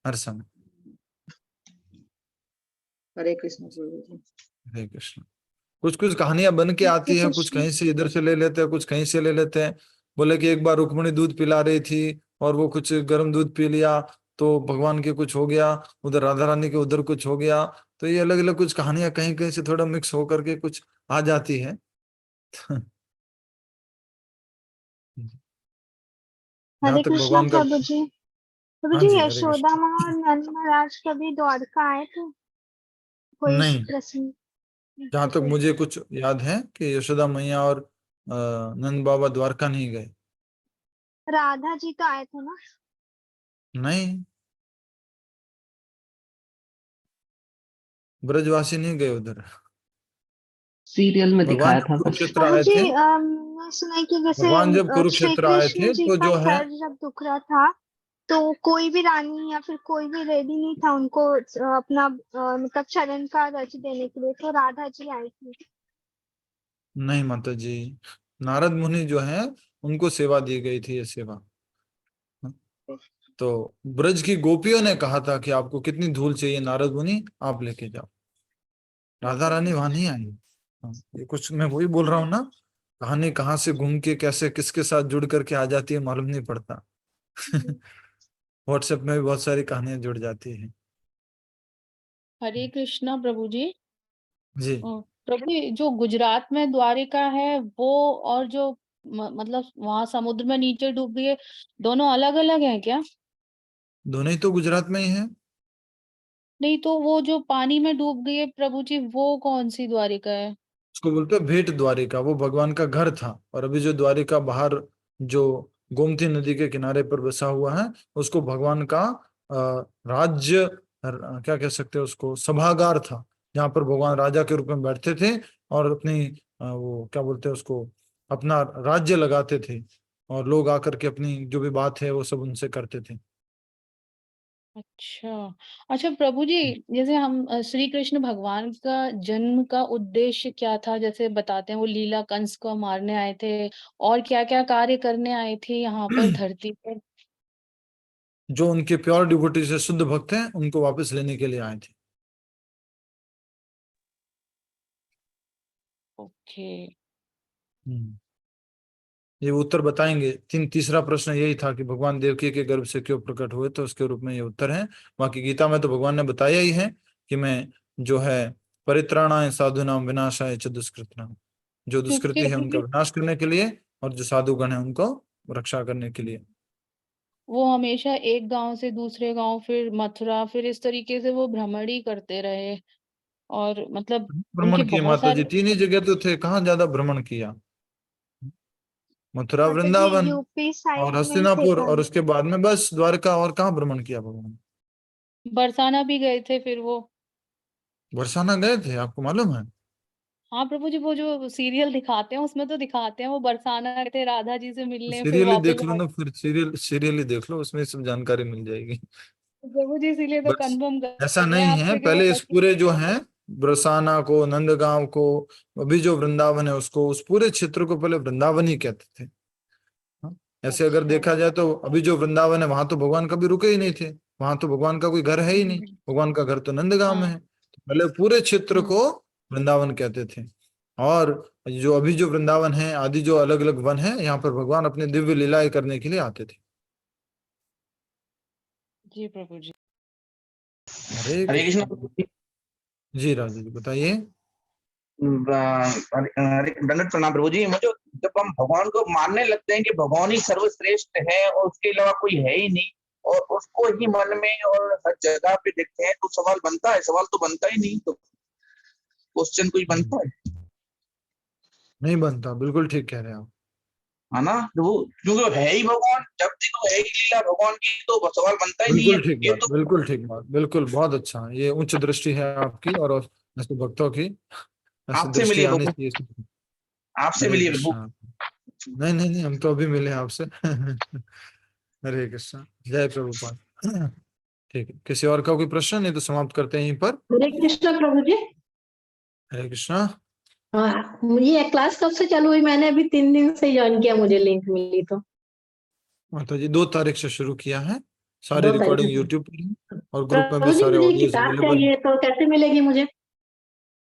हर समय। हरे कृष्ण प्रभु जी। हरे कृष्ण। कुछ कुछ कहानियां बन के आती है, कुछ कहीं से इधर से ले लेते हैं, कुछ कहीं से ले लेते हैं। बोले कि एक बार रुक्मिणी दूध पिला रही थी और वो कुछ गर्म दूध पी लिया तो भगवान के कुछ हो गया, उधर राधा रानी के उधर कुछ हो गया। तो ये अलग अलग कुछ कहानियां कहीं कहीं से थोड़ा मिक्स होकर के कुछ आ जाती है। जहां हरे तक कृष्णा भगवान का। प्रभु जी। प्रभु हाँ जी, जी, हरे यशोदा कृष्ण। माँ और नंद महाराज कभी द्वारका आए थे? कोई नहीं, प्रश्न? जहां तक मुझे कुछ याद है कि यशोदा मैया और नंद बाबा द्वारका नहीं गए। राधा जी तो आए थे ना? नहीं, ब्रजवासी नहीं गए उधर। सीरियल में भगवान दिखाया जब था बस। कुरुक्षेत्र प्रभु आए जी, थे, मैंने सुना है कि जैसे भगवान जब श्री कुरुक्षेत्र आए कृष्ण थे जी तो का जो है, सर जब दुख रहा था तो कोई भी रानी या फिर कोई भी रेडी नहीं था उनको अपना मतलब चरण का रच देने के लिए, तो राधा जी आई थी। नहीं माता जी, नारद मुनि जो है उनको सेवा दी गई थी, ये सेवा। तो ब्रज की गोपियों ने कहा था कि आपको कितनी धूल चाहिए नारद मुनि, आप लेके जाओ। राधा रानी वहां नहीं आई। हाँ, ये कुछ मैं वही बोल रहा हूँ ना, कहानी कहाँ से घूम के कैसे किसके साथ जुड़ करके आ जाती है मालूम नहीं पड़ता। व्हाट्सएप में भी बहुत सारी कहानियां जुड़ जाती है। हरे कृष्णा प्रभु जी। जी, प्रभु जी, जो गुजरात में द्वारिका है वो और जो मतलब वहां समुद्र में नीचे डूब गई है, दोनों अलग अलग हैं क्या? दोनों ही तो गुजरात में ही है। नहीं तो वो जो पानी में डूब गई है प्रभु जी, वो कौन सी द्वारिका है? उसको बोलते हैं भेंट द्वारिका, वो भगवान का घर था। और अभी जो द्वारिका बाहर जो गोमती नदी के किनारे पर बसा हुआ है, उसको भगवान का राज्य, क्या कह सकते हैं उसको, सभागार था, जहाँ पर भगवान राजा के रूप में बैठते थे और अपनी वो क्या बोलते हैं उसको, अपना राज्य लगाते थे, और लोग आकर के अपनी जो भी बात है वो सब उनसे करते थे। अच्छा। अच्छा प्रभु जी, जैसे हम श्री कृष्ण भगवान का जन्म का उद्देश्य क्या था? जैसे बताते हैं वो लीला कंस को मारने आए थे, और क्या-क्या कार्य करने आए थे यहाँ पर धरती पर? जो उनके प्योर डिवोटी से शुद्ध भक्त हैं, उनको वापस लेने के लिए आए थे। ओके। ये उत्तर बताएंगे। तीसरा प्रश्न यही था कि भगवान देवकी के गर्भ से क्यों प्रकट हुए, तो उसके रूप में ये उत्तर है। बाकी गीता में तो भगवान ने बताया ही है कि मैं जो है परित्राणाय साधुनाम विनाशाय च दुष्कृताम, जो दुष्कृति है उनका विनाश करने के लिए, और जो साधुगण है उनको रक्षा करने के लिए। वो हमेशा एक गांव से दूसरे गांव, फिर मथुरा, फिर इस तरीके से वो भ्रमण ही करते रहे, और मतलब उनके भ्रमण किए बहुत माता जी, सारे 3 ही जगह तो थे, कहाँ ज्यादा भ्रमण किया। मथुरा, माता जी वृंदावन यूपी और साइड में ही थे हस्तिनापुर, और कहीं। उसके बाद में बस द्वारका। और कहाँ भ्रमण किया भगवान? बरसाना भी गए थे फिर वो। बरसाना गए थे, आपको मालूम है? हाँ प्रभु जी, वो जो सीरियल दिखाते हैं उसमें तो दिखाते हैं वो बरसाना गए थे राधा जी से मिलने, फिर सीरियल ही वापस देख लो आए। ना, फिर सीरियल ही देख लो, उसमें सब जानकारी मिल जाएगी। प्रभु जी इसीलिए तो बस कंफर्म ऐसा कर रहे हैं नहीं है, आपसे कि वो पहले इस सच पूरे जो में। है बरसाना को, नंदगांव को, अभी जो वृंदावन है उसको, उस पूरे क्षेत्र को पहले वृंदावन ही कहते थे। हाँ? ऐसे अगर अच्छा। देखा जाए तो अभी जो वृंदावन है वहां तो भगवान कभी रुके ही नहीं थे, वहां तो भगवान का कोई घर है ही नहीं, भगवान का घर तो नंदगांव में हाँ। है। तो पहले पूरे क्षेत्र हम्म। को वृंदावन कहते थे। और जो अभी जो वृंदावन है, आदि जो अलग अलग वन है, यहाँ पर भगवान अपने दिव्य लीलाएं करने के लिए आते थे। जी प्रभु जी। हरे हरे कृष्ण कृष्ण। जी राजू जी बताइए। दंडवत प्रणाम प्रभु जी। मुझे जब हम भगवान को मानने लगते हैं कि भगवान ही सर्वश्रेष्ठ है और उसके अलावा कोई है ही नहीं, और उसको ही मन में और हर जगह पे देखते हैं, तो सवाल बनता है, सवाल तो बनता ही नहीं, तो क्वेश्चन कोई बनता है? नहीं बनता, बिल्कुल ठीक कह रहे हैं आप। है ना? तो वो क्योंकि वो है ही भगवान, जब देखो है ही लीला भगवान की, तो सवाल बनता ही नहीं है बिल्कुल ठीक ये बात, तो। बिल्कुल ठीक बात, बिल्कुल बहुत अच्छा, ये उच्च दृष्टि है आपकी, और ऐसे भक्तों की ऐसी आपसे दृष्टि मिलिए आनी प्रभु, चाहिए इसमें। आपसे हरे मिलिए प्रभु। कृष्णा। नहीं नहीं नहीं, हम तो अभी मिले आपसे। हरे कृष्णा, जय प्रभुपाद। ठीक है, किसी और का कोई प्रश्न? नहीं तो समाप्त करते हैं यहीं पर। हरे कृष्णा प्रभु जी। हरे कृष्णा। हाँ, ये क्लास कब से चालू हुई? मैंने अभी 3 दिन से ज्वाइन किया, मुझे लिंक मिली तो। माता जी 2 तारीख से शुरू किया है, सारी 2 तारीख रिकॉर्डिंग से। यूट्यूब पर है, और ग्रुप में भी प्रभु जी सारे मुझे ऑडियोज किताब अवेलेबल है। चाहिए, तो कैसे मिलेगी मुझे?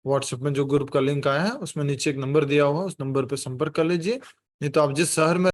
व्हाट्सएप में जो ग्रुप का लिंक आया है उसमें नीचे एक नंबर दिया हुआ है, उस नंबर पे संपर्क कर लीजिए। नहीं तो आप जिस शहर में